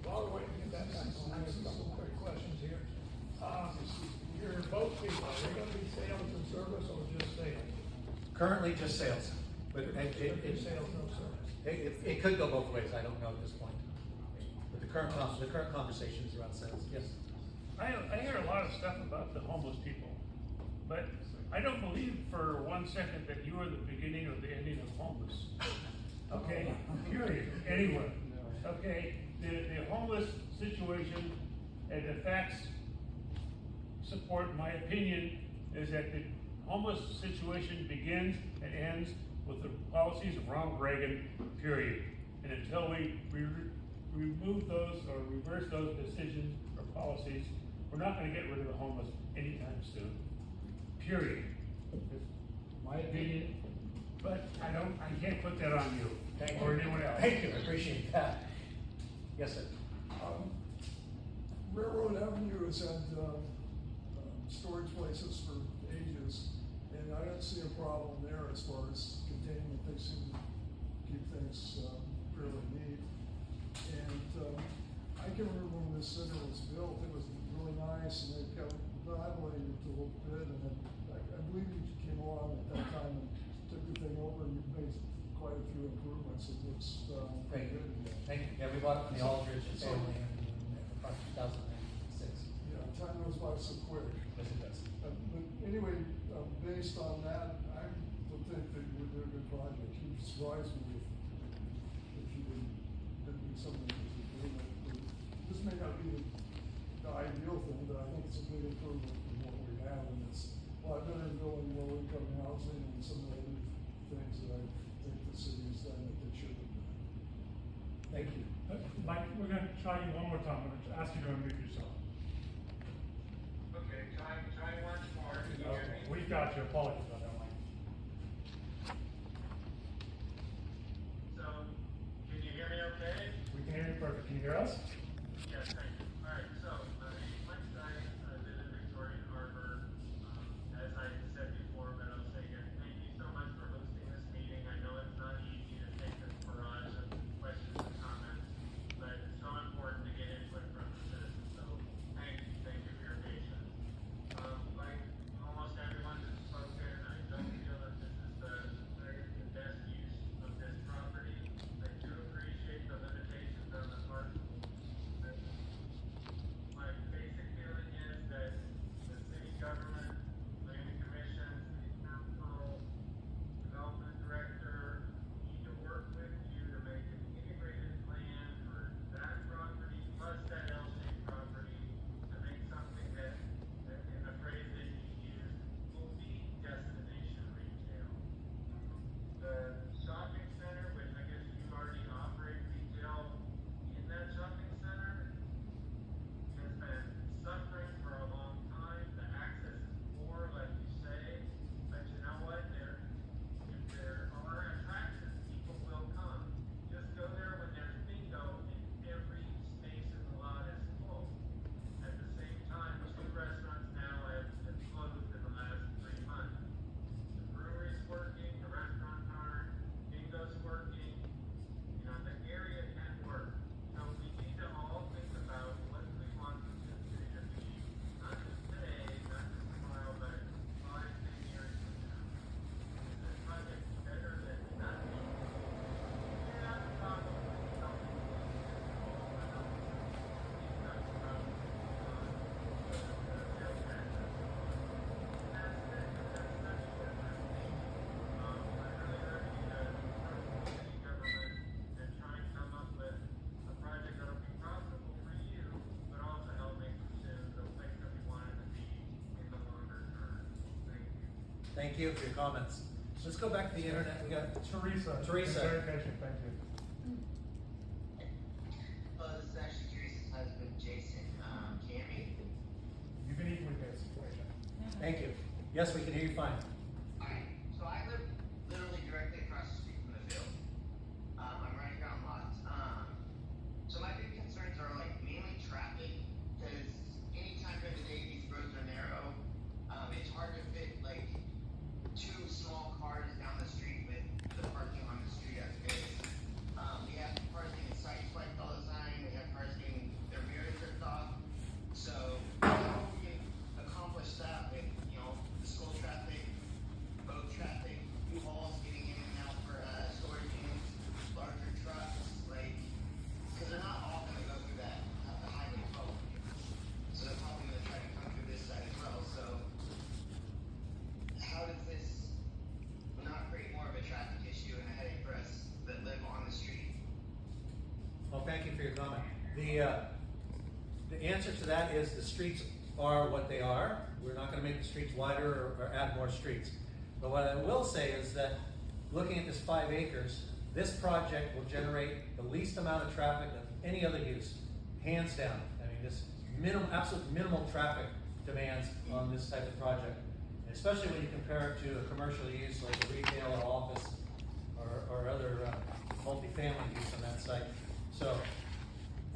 While we're waiting to get that back, I have a couple quick questions here. Your boat people, are they gonna be sales and service or just sales? Currently just sales, but Just sales, no service. it could go both ways, I don't know at this point. But the current conversation is around sales, yes. I hear a lot of stuff about the homeless people, but I don't believe for 1 second that you are the beginning or the ending of homeless. Okay, period, anyway. Okay, the homeless situation and the facts support my opinion is that the homeless situation begins and ends with the policies of Ronald Reagan, period. And until we remove those or reverse those decisions or policies, we're not gonna get rid of the homeless anytime soon, period. That's my opinion, but I can't put that on you or anyone else. Thank you, I appreciate that. Yes, sir. Railroad Avenue has had, storage places for ages, and I don't see a problem there as far as containment. They seem to keep things, fairly neat. And, I can remember when this center was built, it was really nice, and they kept evaluating it a little bit, and then I believe you came along at that time and took the thing over, and you made quite a few improvements. It looks, Thank you. good. Thank you. Yeah, we bought it from the Aldridge family in about 2006. Yeah, time goes by so quick. Yes, it does. But anyway, based on that, I would think that you would do a good project. You surprised me if you didn't do something with the agreement. This may not be the ideal thing, but I think it's a good improvement from what we have, and it's a lot better than building low-income housing and some of the other things that I think the city has done that they should have done. Thank you. Mike, we're gonna try you one more time. I'm gonna ask you to unmute yourself. Okay, try once more. Can you hear me? We've got you. Apologies about that, Mike. So, can you hear me okay? We can hear you perfect. Can you hear us? Yes, thank you. All right, so, my name is Mike Stein. I live in Victoria Harbor. As I said before, but I'll say again, thank you so much for hosting this meeting. I know it's not easy to take this barrage of questions and comments, but it's so important to get input from the citizens. So, thank you for your patience. Like almost everyone has spoken, I don't feel that this is the best use of this property. I do appreciate the limitations on the parcel. My basic feeling is that the city government, planning commission, city council, development director need to work with you to make an integrated plan for that property plus that L-shaped property to make something that, in the phrase that you used, will be destination retail. The shopping center, which I guess you already operate retail in that shopping center, has been suffering for a long time. The access is poor, like you say, but you know what? If there are attractions, people will come. Just go there when there's bingo and every space in the lot is full. At the same time, 2 restaurants now have closed in the last 3 months. The brewery's working, the restaurants aren't, bingo's working. You know, the area can work. So we need to all think about what we want this city to be, not just today, not just tomorrow, but 5, 10 years from now. Is this project better than nothing? Yeah, probably something. Thank you for your comments. Let's go back to the internet. We got Teresa. Teresa. Very patient. Thank you. This is actually Teresa's husband, Jason. Can you hear me? You've been equally patient. Thank you. Yes, we can hear you fine. Alright, so I live literally directly across the street from the field. I'm right here on lots. So my big concerns are like mainly traffic, because anytime during the day these roads are narrow, it's hard to fit like 2 small cars down the street with the parking on the street as it is. We have cars getting sideswiped all the time. We have cars getting their mirrors ripped off. So how we can accomplish that with, you know, the school traffic, boat traffic, U-Hauls getting in and out for storage units, larger trucks, like, because they're not all going to go through that highway 12. So they're probably going to try to come through this side as well. So how does this not create more of a traffic issue and a headache for us that live on the street? Well, thank you for your comment. The answer to that is the streets are what they are. We're not going to make the streets wider or add more streets. But what I will say is that looking at this 5 acres, this project will generate the least amount of traffic of any other use, hands down. I mean, this absolute minimal traffic demands on this type of project, especially when you compare it to a commercial use like a retail or office or other multifamily use on that site. So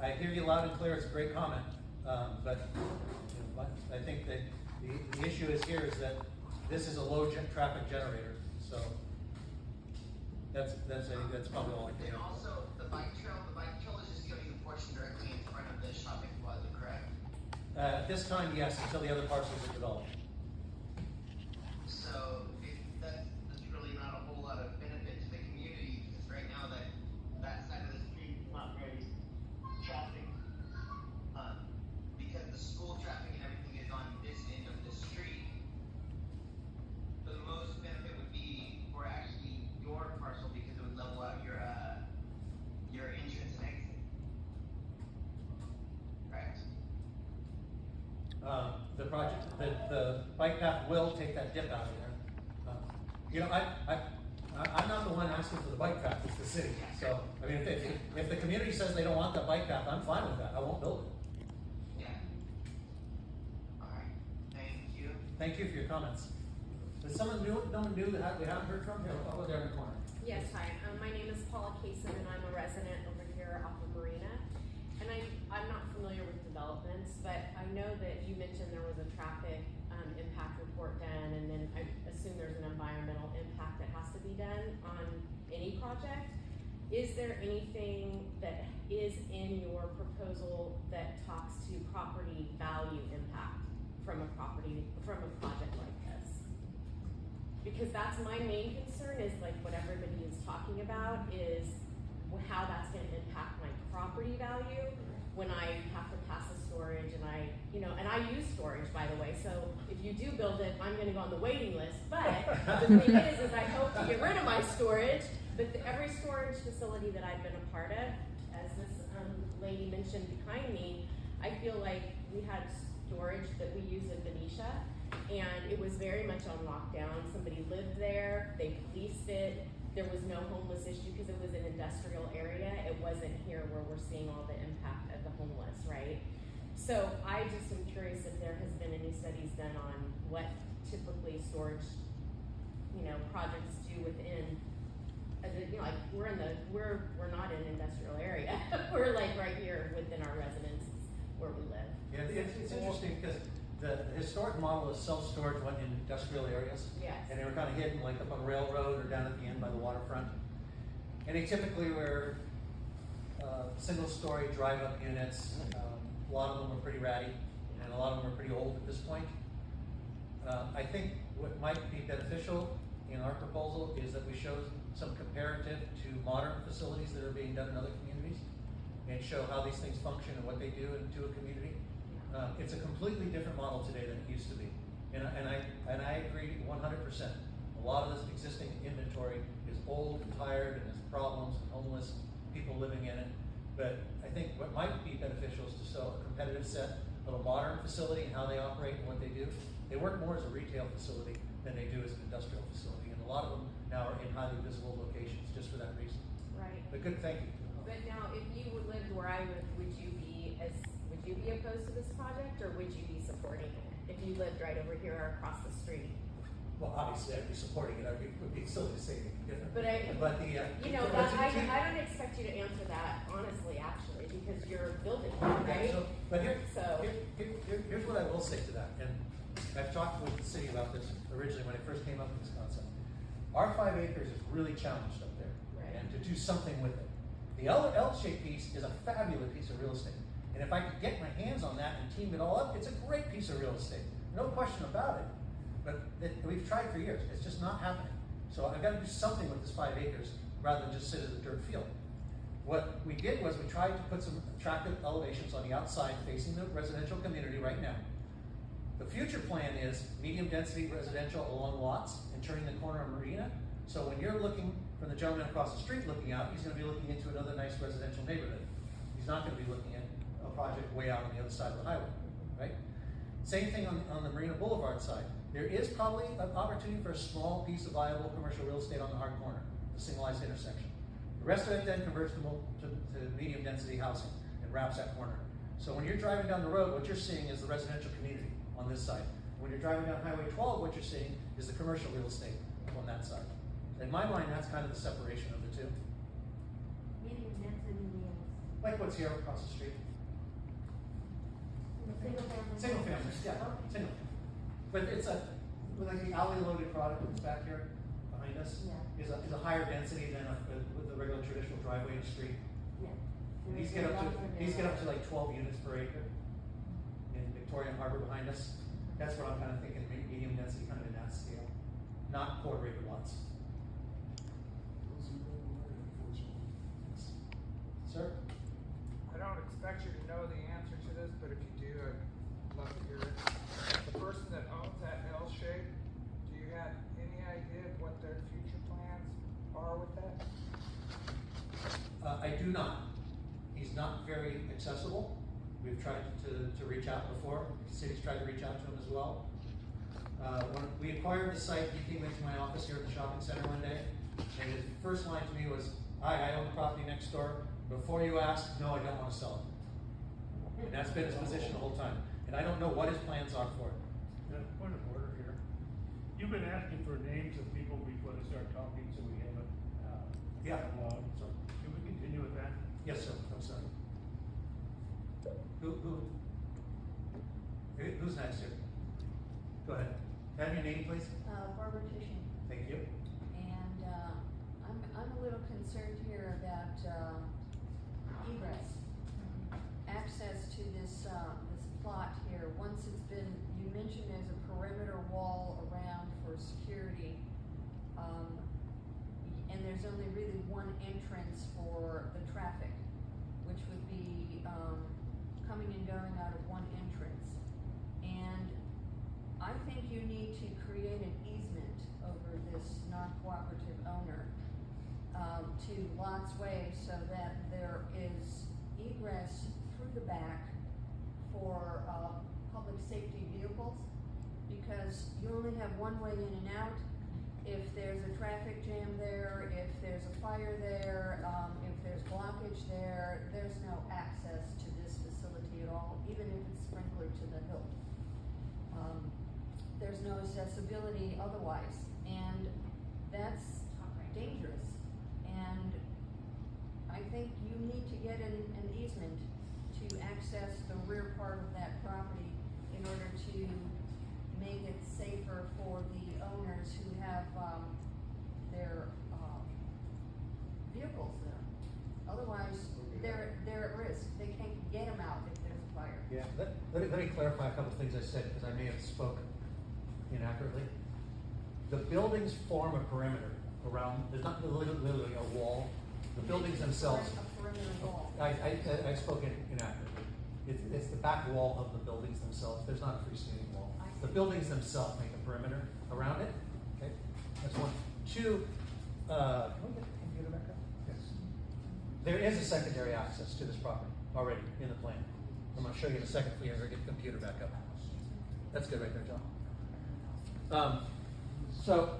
I hear you loud and clear. It's a great comment, but you know, I think that the issue is here is that this is a low traffic generator. So that's probably all I can. And also the bike trail is just going to be the portion directly in front of the shopping plaza, correct? At this time, yes, until the other parcels are developed. So that's really not a whole lot of benefit to the community, because right now that side of the street is not very traffic. Because the school traffic and everything is on this end of the street. So the most benefit would be for actually your parcel, because it would level out your entrance and exit. Correct? The project, the bike path will take that dip out of there. You know, I'm not the one asking for the bike path, it's the city. So, I mean, if the community says they don't want that bike path, I'm fine with that, I won't build it. Yeah. Alright, thank you. Thank you for your comments. Is someone new that we haven't heard from? Here, I'll go there in the corner. Yes, hi, my name is Paula Kaysen and I'm a resident over here off of Marina. And I'm not familiar with developments, but I know that you mentioned there was a traffic impact report done, and then I assume there's an environmental impact that has to be done on any project. Is there anything that is in your proposal that talks to property value impact from a project like this? Because that's my main concern, is like what everybody is talking about is how that's gonna impact my property value when I have to pass a storage, and I use storage, by the way, so if you do build it, I'm gonna go on the waiting list, but the thing is I hope to get rid of my storage, but every storage facility that I've been a part of, as this lady mentioned behind me, I feel like we had storage that we use in Benicia, and it was very much on lockdown. Somebody lived there, they policed it. There was no homeless issue because it was an industrial area. It wasn't here where we're seeing all the impact of the homeless, right? So I just am curious if there has been any studies done on what typically storage, projects do within, like we're not in an industrial area. We're like right here within our residences where we live. Yeah, it's interesting because the historic model of self-storage went in industrial areas. Yes. And they were kind of hidden like up on a railroad or down at the end by the waterfront. And they typically were single-story drive-up units. A lot of them were pretty ratty, and a lot of them were pretty old at this point. I think what might be beneficial in our proposal is that we show some comparative to modern facilities that are being done in other communities, and show how these things function and what they do into a community. It's a completely different model today than it used to be. And I agree 100%. A lot of this existing inventory is old and tired and has problems and homeless people living in it. But I think what might be beneficial is to show a competitive set of a modern facility and how they operate and what they do. They work more as a retail facility than they do as an industrial facility. And a lot of them now are in highly visible locations just for that reason. Right. But good, thank you. But now, if you lived where I live, would you be opposed to this project, or would you be supporting it if you lived right over here or across the street? Well, obviously, I'd be supporting it. Would be silly to say anything different. But I don't expect you to answer that honestly, actually, because you're building it, right? Here's what I will say to that, and I've talked with the city about this originally when it first came up with this concept. Our 5 acres is really challenged up there, right, and to do something with it. The L-shaped piece is a fabulous piece of real estate. And if I could get my hands on that and team it all up, it's a great piece of real estate. No question about it. But we've tried for years. It's just not happening. So I've got to do something with this 5 acres rather than just sit as a dirt field. What we did was we tried to put some attractive elevations on the outside facing the residential community right now. The future plan is medium density residential along lots and turning the corner of Marina. So when you're looking from the gentleman across the street looking out, he's going to be looking into another nice residential neighborhood. He's not going to be looking at a project way out on the other side of the highway, right? Same thing on the Marina Boulevard side. There is probably an opportunity for a small piece of viable commercial real estate on the hard corner, the signalized intersection. The rest of it then converts to medium density housing and wraps that corner. So when you're driving down the road, what you're seeing is the residential community on this side. When you're driving down Highway 12, what you're seeing is the commercial real estate on that side. In my mind, that's kind of the separation of the two. Medium density means Like what's here across the street. single family. Single family, yeah, single. But it's like the alley loaded product that's back here behind us is a higher density than with the regular traditional driveway in the street. Yeah. And these get up to like 12 units per acre in Victoria Harbor behind us. That's what I'm kind of thinking, medium density kind of in that scale, not quarter acre lots. Those are going away, unfortunately. Sir? I don't expect you to know the answer to this, but if you do, I'd love to hear it. The person that owns that L shape, do you have any idea of what their future plans are with that? I do not. He's not very accessible. We've tried to reach out before. The city's tried to reach out to him as well. When we acquired the site, he came into my office here at the shopping center one day, And his first line to me was, I own the property next door. Before you ask, no, I don't want to sell it. And that's been his position the whole time. And I don't know what his plans are for it. Point of order here. You've been asking for names of people before they start talking, so we have a, Yeah. dialogue. So should we continue with that? Yes, sir. I'm sorry. Who's next here? Go ahead. Have your name, please. Barbara Tishing. Thank you. And, I'm a little concerned here about, egress. Access to this plot here, once it's been, you mentioned there's a perimeter wall around for security. And there's only really one entrance for the traffic, which would be, coming and going out of one entrance. And I think you need to create an easement over this non-cooperative owner, to Lot's Way, so that there is egress through the back for, public safety vehicles, because you only have one way in and out. If there's a traffic jam there, if there's a fire there, if there's blockage there, there's no access to this facility at all, even if it's sprinklered to the hilt. There's no accessibility otherwise, and that's dangerous. And I think you need to get an easement to access the rear part of that property in order to make it safer for the owners who have, their, vehicles there. Otherwise, they're at risk. They can't get them out if there's a fire. Yeah, let me clarify a couple of things I said, because I may have spoken inaccurately. The buildings form a perimeter around, there's not literally a wall. The buildings themselves. A perimeter wall. I spoke inaccurately. It's the back wall of the buildings themselves. There's not a freestanding wall. The buildings themselves make a perimeter around it. Okay, that's one. Two, can we get the computer back up? Yes. There is a secondary access to this property already in the plan. I'm going to show you in a second if we ever get the computer back up. That's good right there, John. So,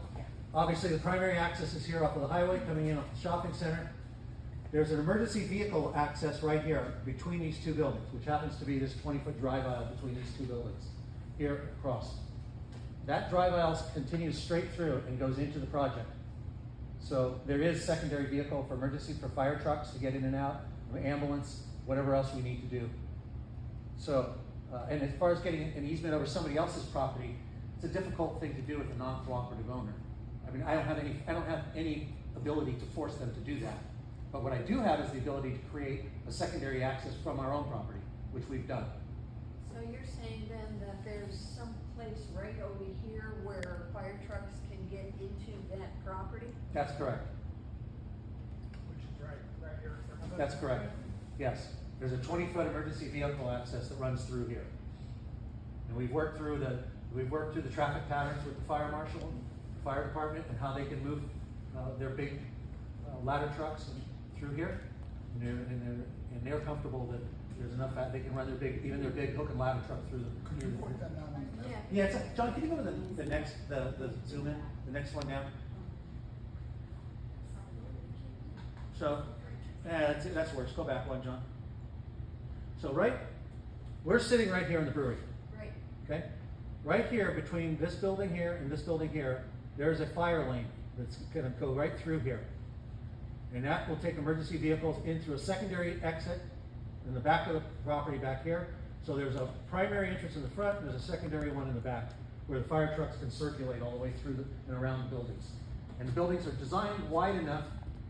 obviously the primary access is here off of the highway coming in off the shopping center. There's an emergency vehicle access right here between these two buildings, which happens to be this 20-foot drive aisle between these two buildings, here across. That drive aisle continues straight through and goes into the project. So there is secondary vehicle for emergency, for fire trucks to get in and out, ambulance, whatever else we need to do. So, and as far as getting an easement over somebody else's property, it's a difficult thing to do with a non-cooperative owner. I mean, I don't have any ability to force them to do that. But what I do have is the ability to create a secondary access from our own property, which we've done. So you're saying then that there's some place right over here where fire trucks can get into that property? That's correct. Which is right here. That's correct. Yes. There's a 20-foot emergency vehicle access that runs through here. And we've worked through the traffic patterns with the fire marshal, the fire department, and how they can move their big ladder trucks through here. And they're comfortable that there's enough, they can run their big hook and ladder truck through the. Could you point that down on the map? Yeah, John, can you go to the next, the zoom in, the next one down? So, that's worse. Go back one, John. So we're sitting right here in the brewery. Right. Okay? Right here between this building here and this building here, there's a fire lane that's gonna go right through here. And that will take emergency vehicles into a secondary exit in the back of the property back here. So there's a primary entrance in the front, and there's a secondary one in the back where the fire trucks can circulate all the way through and around the buildings. And the buildings are designed wide enough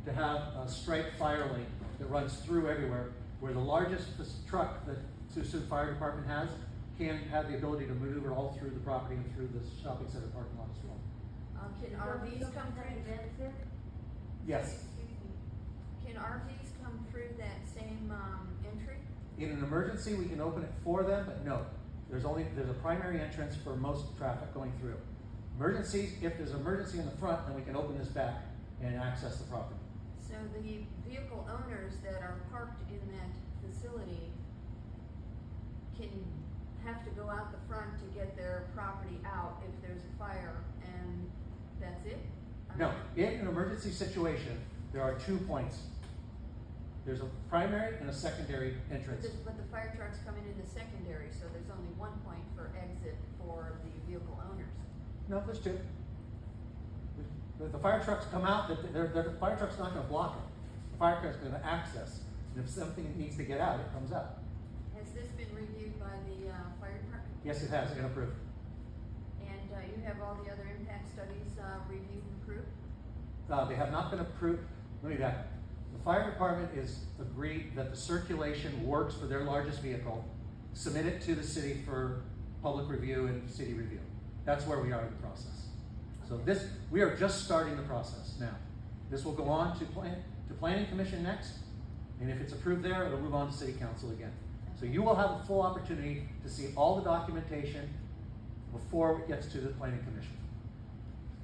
to have a striped fire lane that runs through everywhere, where the largest truck that Suisun Fire Department has can have the ability to maneuver all through the property and through the shopping center parking lot as well. Can RVs come through? Yes. Can RVs come through that same, entry? In an emergency, we can open it for them, but no. There's a primary entrance for most traffic going through. Emergencies, if there's an emergency in the front, then we can open this back and access the property. So the vehicle owners that are parked in that facility can have to go out the front to get their property out if there's a fire, and that's it? I No, mean, in an emergency situation, there are 2 points. There's a primary and a secondary entrance. But the fire trucks come in the secondary, so there's only 1 point for exit for the vehicle owners. No, there's 2. The fire trucks come out, the fire truck's not gonna block it. The fire truck's gonna access, and if something needs to get out, it comes out. Has this been reviewed by the fire department? Yes, it has, and approved. And you have all the other impact studies reviewed and approved? They have not been approved. Let me back up. The fire department is agreed that the circulation works for their largest vehicle. Submit it to the city for public review and city review. That's where we are in the process. So we are just starting the process now. This will go on to planning commission next, and if it's approved there, it'll move on to city council again. So you will have a full opportunity to see all the documentation before it gets to the planning commission.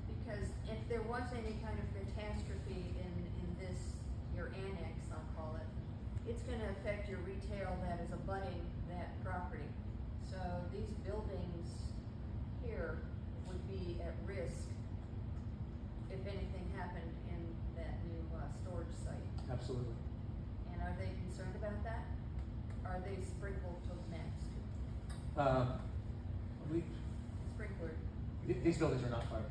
Because if there was any kind of catastrophe in this, your annex, I'll call it, it's gonna affect your retail that is abutting that property. So these buildings here would be at risk if anything happened in that new storage site. Absolutely. And are they concerned about that? Are they sprinkled to the max? Sprinkler. These buildings are not fire.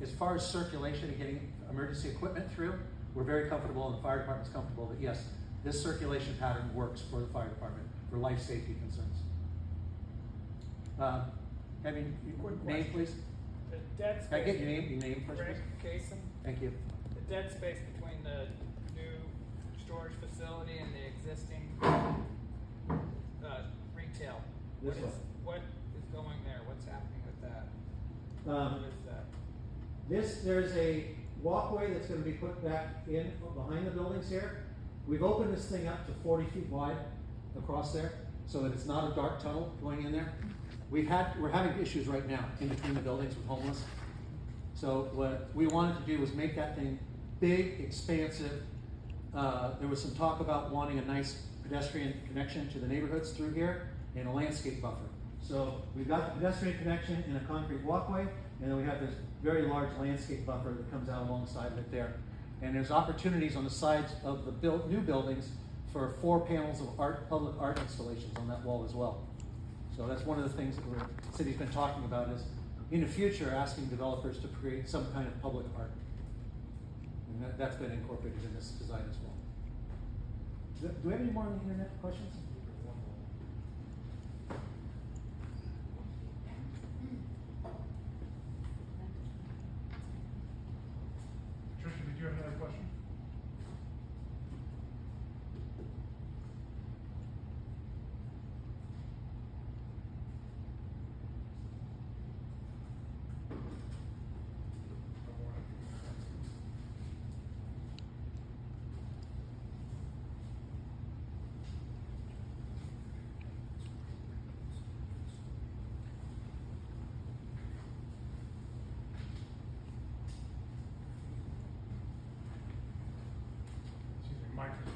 As far as circulation and getting emergency equipment through, we're very comfortable, and the fire department's comfortable that yes, this circulation pattern works for the fire department for life safety concerns. Name, please. The dead space. Can I get your name first, Rick please? Kaysen. Thank you. The dead space between the new storage facility and the existing retail. This one. What is going there? What's happening with that? Um, What is that? There's a walkway that's gonna be put back in behind the buildings here. We've opened this thing up to 40 feet wide across there, so that it's not a dark tunnel going in there. We're having issues right now in between the buildings with homeless. So what we wanted to do was make that thing big, expansive. There was some talk about wanting a nice pedestrian connection to the neighborhoods through here and a landscape buffer. So we've got the pedestrian connection in a concrete walkway, and then we have this very large landscape buffer that comes out alongside of it there. And there's opportunities on the sides of the new buildings for 4 panels of public art installations on that wall as well. So that's one of the things that the city's been talking about is, in the future, asking developers to create some kind of public art. And that's been incorporated in this design as well. Do we have any more on the internet questions? Tricia, did you have another question?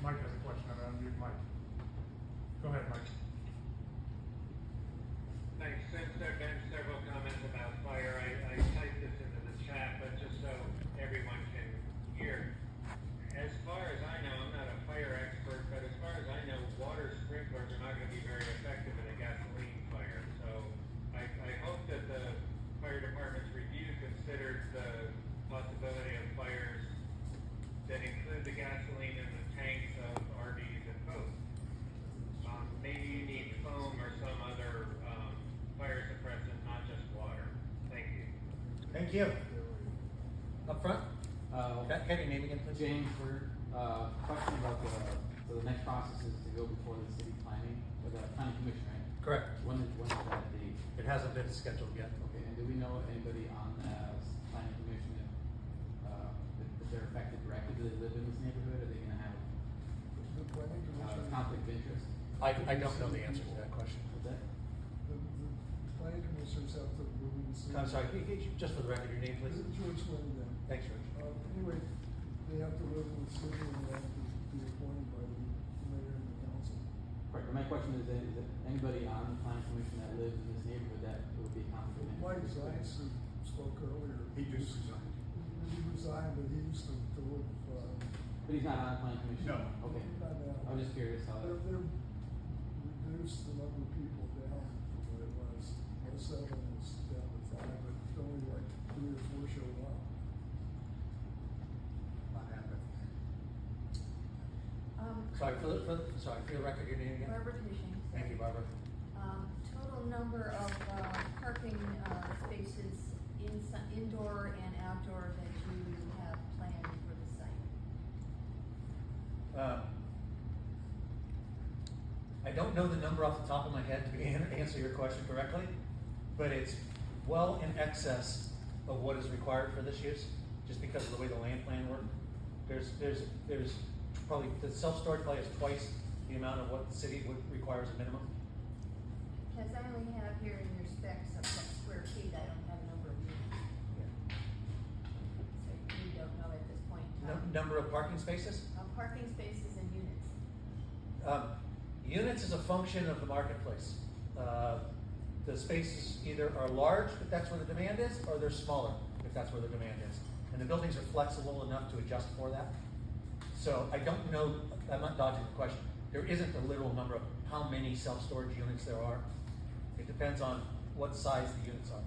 Mike has a question. I'm gonna unmute Mike. Go ahead, Mike. Thanks. Since there have been several comments about fire, I typed this into the chat, but just so everyone can hear. As far as I know, I'm not a fire expert, but as far as I know, water sprinklers are not gonna be very effective in a gasoline fire. So I hope that the fire department's review considered the possibility of fires that include the gasoline in the tanks of RVs and boats. Maybe you need foam or some other fire suppressant, not just water. Thank you. Thank you. Up front? Can your name again, please? James, question about so the next process is to go before the city planning, or the planning commission, right? Correct. When is that date? It hasn't been scheduled yet. Okay, and do we know anybody on the planning commission if they're affected directly? Do they live in this neighborhood? Are they gonna have The planning commission. conflict of interest? I don't know the answer to that question. What's that? The planning commissioners have to live in the city. I'm sorry, just for the record, your name, please? George Wyndham. Thanks, George. Anyway, they have to live in the city and they have to be appointed by the mayor and the council. Right, but my question is that anybody on the planning commission that lives in this neighborhood that would be a conflict of interest? Mike Zeiss, who spoke earlier. He just resigned. he resigned, but he used to live, But he's not on planning commission? No. Okay. not now. I was just curious how that. They're reduced the number of people down from what it was. Most 7 is down to 5, but only like 3 or 4 showed up. Not happening. Sorry, for the record, your name again? Barbara Cushing. Thank you, Barbara. Total number of, parking, spaces indoor and outdoor that you have planned for the site? I don't know the number off the top of my head to answer your question correctly, but it's well in excess of what is required for this use, just because of the way the land plan worked. There's probably, the self-storage probably is twice the amount of what the city would require as a minimum. Because I only have here in your specs of like square feet, I don't have a number of units. So you don't know at this point in time. Number of parking spaces? Parking spaces and units. Units is a function of the marketplace. The spaces either are large, if that's where the demand is, or they're smaller, if that's where the demand is. And the buildings are flexible enough to adjust for that. So I don't know, I'm not dodging the question. There isn't a literal number of how many self-storage units there are. It depends on what size the units are.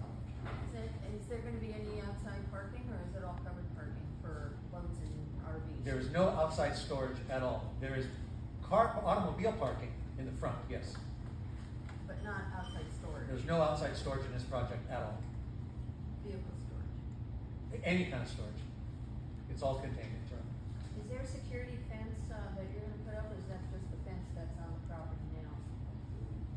Is there gonna be any outside parking, or is it all covered parking for boats and RVs? There is no outside storage at all. There is automobile parking in the front, yes. But not outside storage? There's no outside storage in this project at all. Vehicle storage? Any kind of storage. It's all contained internally. Is there a security fence, that you're gonna put up, or is that just the fence that's on the property now?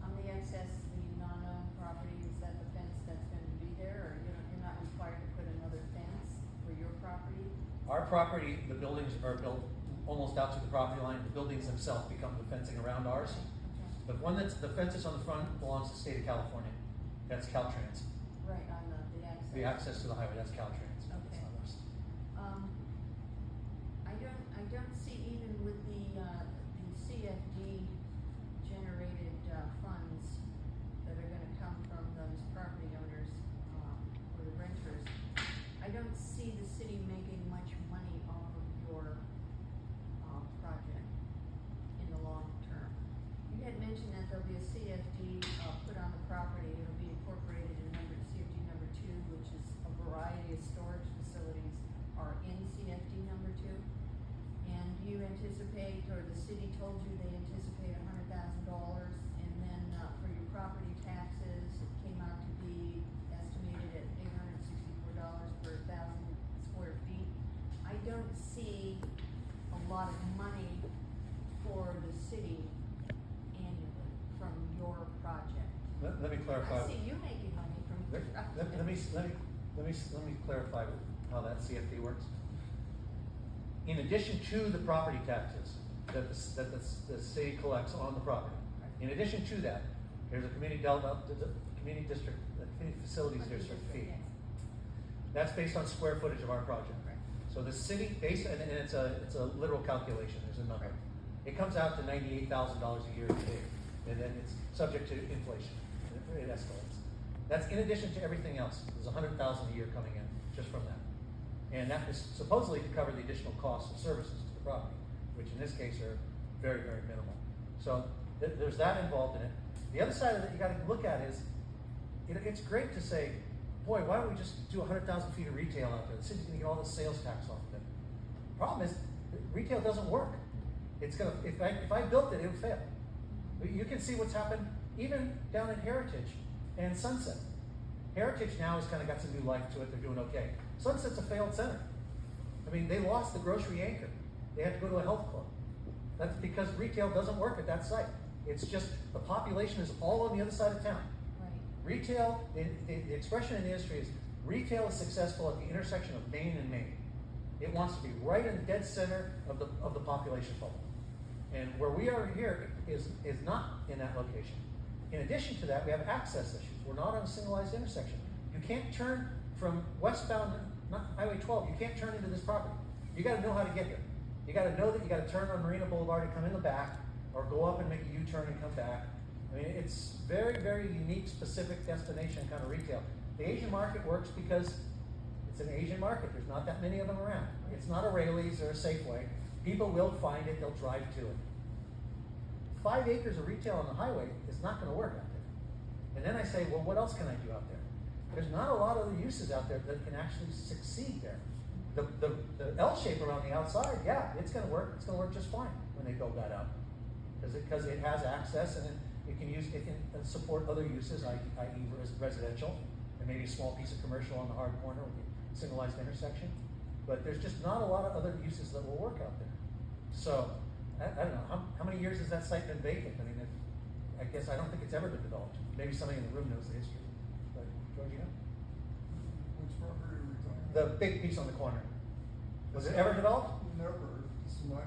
On the excess, the non-owned property, is that the fence that's gonna be there, or you're not required to put another fence for your property? Our property, the buildings are built almost out to the property line. The buildings themselves become the fencing around ours. Okay. The one that's, the fence that's on the front belongs to the state of California. That's Caltrans. Right, on the access? The access to the highway, that's Caltrans. That's Okay. not us. I don't see even with the CFD generated, funds that are gonna come from those property owners, or the renters, I don't see the city making much money off of your, project in the long term. You had mentioned that there'll be a CFD, put on the property, it'll be incorporated in CFD number 2, which is a variety of storage facilities are in CFD number 2. And you anticipate, or the city told you they anticipate $100,000, and then, for your property taxes, it came out to be estimated at $864 per 1,000 square feet. I don't see a lot of money for the city annually from your project. Let me clarify. I see you making money from your project. Let me clarify how that CFD works. In addition to the property taxes that the city collects on the property, in addition to that, there's a community district, community facilities district fee. That's based on square footage of our project. So the city, and it's a literal calculation, there's a number. It comes out to $98,000 a year today, and then it's subject to inflation. It escalates. That's in addition to everything else. There's $100,000 a year coming in just from that. And that is supposedly to cover the additional costs of services to the property, which in this case are very, very minimal. So there's that involved in it. The other side of it you got to look at is, it's great to say, boy, why don't we just do 100,000 feet of retail out there? The city's gonna get all the sales tax off of it. Problem is, retail doesn't work. It's gonna, if I built it, it would fail. You can see what's happened even down in Heritage and Sunset. Heritage now has kind of got some new life to it. They're doing okay. Sunset's a failed center. I mean, they lost the grocery anchor. They had to go to a health club. That's because retail doesn't work at that site. It's just the population is all on the other side of town. Right. Retail, the expression in the industry is retail is successful at the intersection of Main and Main. It wants to be right in the dead center of the population bubble. And where we are here is not in that location. In addition to that, we have access issues. We're not on a signalized intersection. You can't turn from westbound, not Highway 12, you can't turn into this property. You gotta know how to get here. You gotta know that you gotta turn on Marina Boulevard and come in the back, or go up and make a U-turn and come back. I mean, it's very, very unique, specific destination kind of retail. The Asian market works because It's an Asian market. There's not that many of them around. It's not a Raley's or a Safeway. People will find it. They'll drive to it. 5 acres of retail on the highway is not going to work out there. And then I say, well, what else can I do out there? There's not a lot of other uses out there that can actually succeed there. The L shape around the outside, yeah, it's going to work. It's going to work just fine when they build that out, because it has access and it can support other uses, i.e. residential, and maybe a small piece of commercial on the hard corner with a signalized intersection. But there's just not a lot of other uses that will work out there. So I don't know how many years has that site been vacant. I mean, I guess I don't think it's ever been developed. Maybe somebody in the room knows the history. But Georgina? Which property are we talking about? The big piece on the corner. Was it ever developed? Never. This is my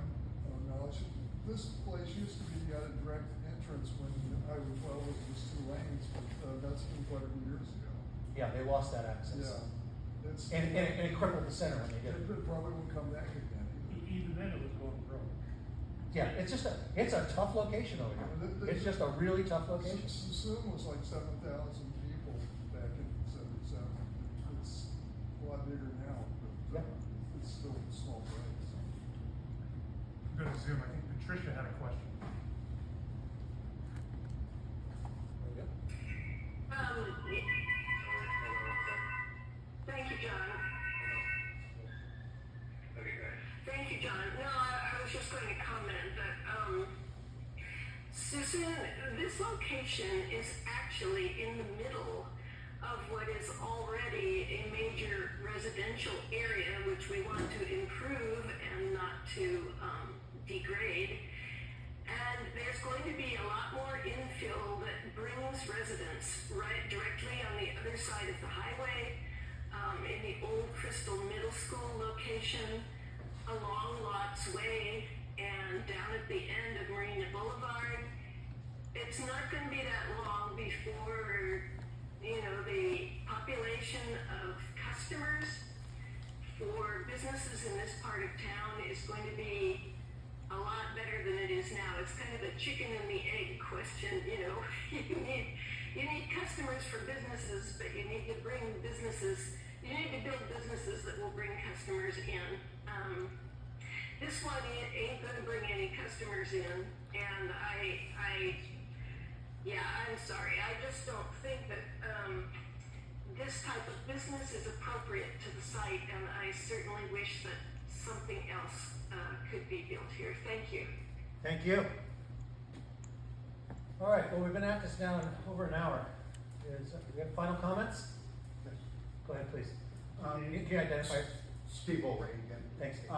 knowledge. This place used to be at a direct entrance when Highway 12 was just 2 lanes, but that's been quite a few years ago. Yeah, they lost that access. Yeah. And it crippled the center when they did it. It probably won't come back again. Even then, it was going broke. Yeah, it's a tough location over here. It's just a really tough location. Suisun was like 7,000 people back in '77. It's a lot bigger now, but it's still a small place. Go to Zoom. I think Patricia had a question. Thank you, John. Thank you, John. No, I was just going to comment that, Susan, this location is actually in the middle of what is already a major residential area, which we want to improve and not to degrade. And there's going to be a lot more infill that brings residents right directly on the other side of the highway, in the old Crystal Middle School location, along Lots Way, and down at the end of Marina Boulevard. It's not going to be that long before, the population of customers for businesses in this part of town is going to be a lot better than it is now. It's kind of the chicken and the egg question, you need customers for businesses, but you need to build businesses that will bring customers in. This one ain't gonna bring any customers in, and I'm sorry, I just don't think that, this type of business is appropriate to the site, and I certainly wish that something else could be built here. Thank you. Thank you. All right, well, we've been at this now over an hour. Do we have final comments? Go ahead, please. Can you identify? Steve O'Reilly again. Thanks, Steve.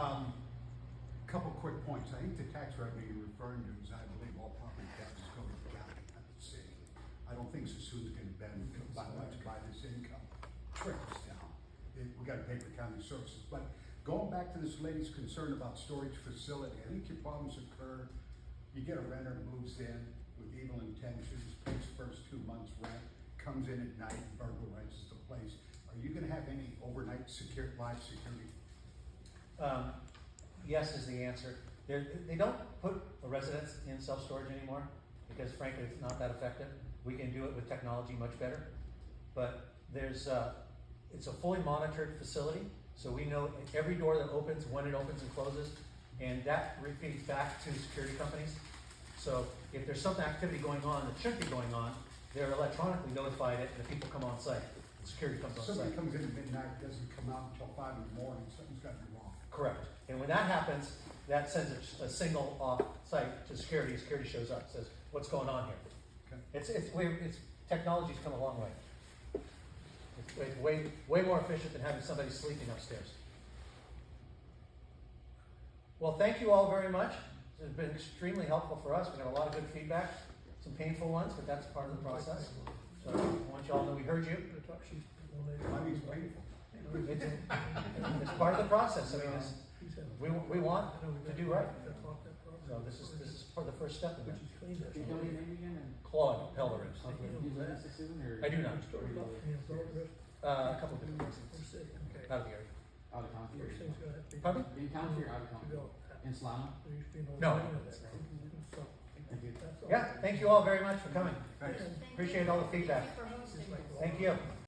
Couple quick points. I think the tax revenue you're referring to is, I believe, all property taxes go to the county, not the city. I don't think Suisun's going to benefit by much by this income. Trickles down. We got to pay for county services. But going back to this lady's concern about storage facility, I think your problems occur. You get a renter who moves in with evil intentions, pays first 2 months rent, comes in at night and burglarizes the place. Are you going to have any overnight live security? Yes is the answer. They don't put the residents in self-storage anymore because, frankly, it's not that effective. We can do it with technology much better. But it's a fully monitored facility, so we know every door that opens, when it opens and closes, and that repeats back to security companies. So if there's some activity going on that shouldn't be going on, they're electronically notified and the people come on site. The security comes on site. Somebody comes in at midnight, doesn't come out until 5 in the morning, something's got to be wrong. Correct. And when that happens, that sends a signal off site to security. Security shows up, says, "What's going on here?" Okay. It's technology's come a long way. It's way more efficient than having somebody sleeping upstairs. Well, thank you all very much. This has been extremely helpful for us. We got a lot of good feedback, some painful ones, but that's part of the process. So I want you all to know we heard you. Money's painful. It's part of the process. I mean, we want to do right. So this is for the first step of that. Can you tell me your name again? Claude Pellerin. Do you live in Suisun, or? I do not. A couple of different places. Out of the area. Out of county? Pardon? In county or out of county? In Slama? No. Thank you. Yeah, thank you all very much for coming. Thanks. Appreciate all the feedback. Thank you for hosting. Thank you.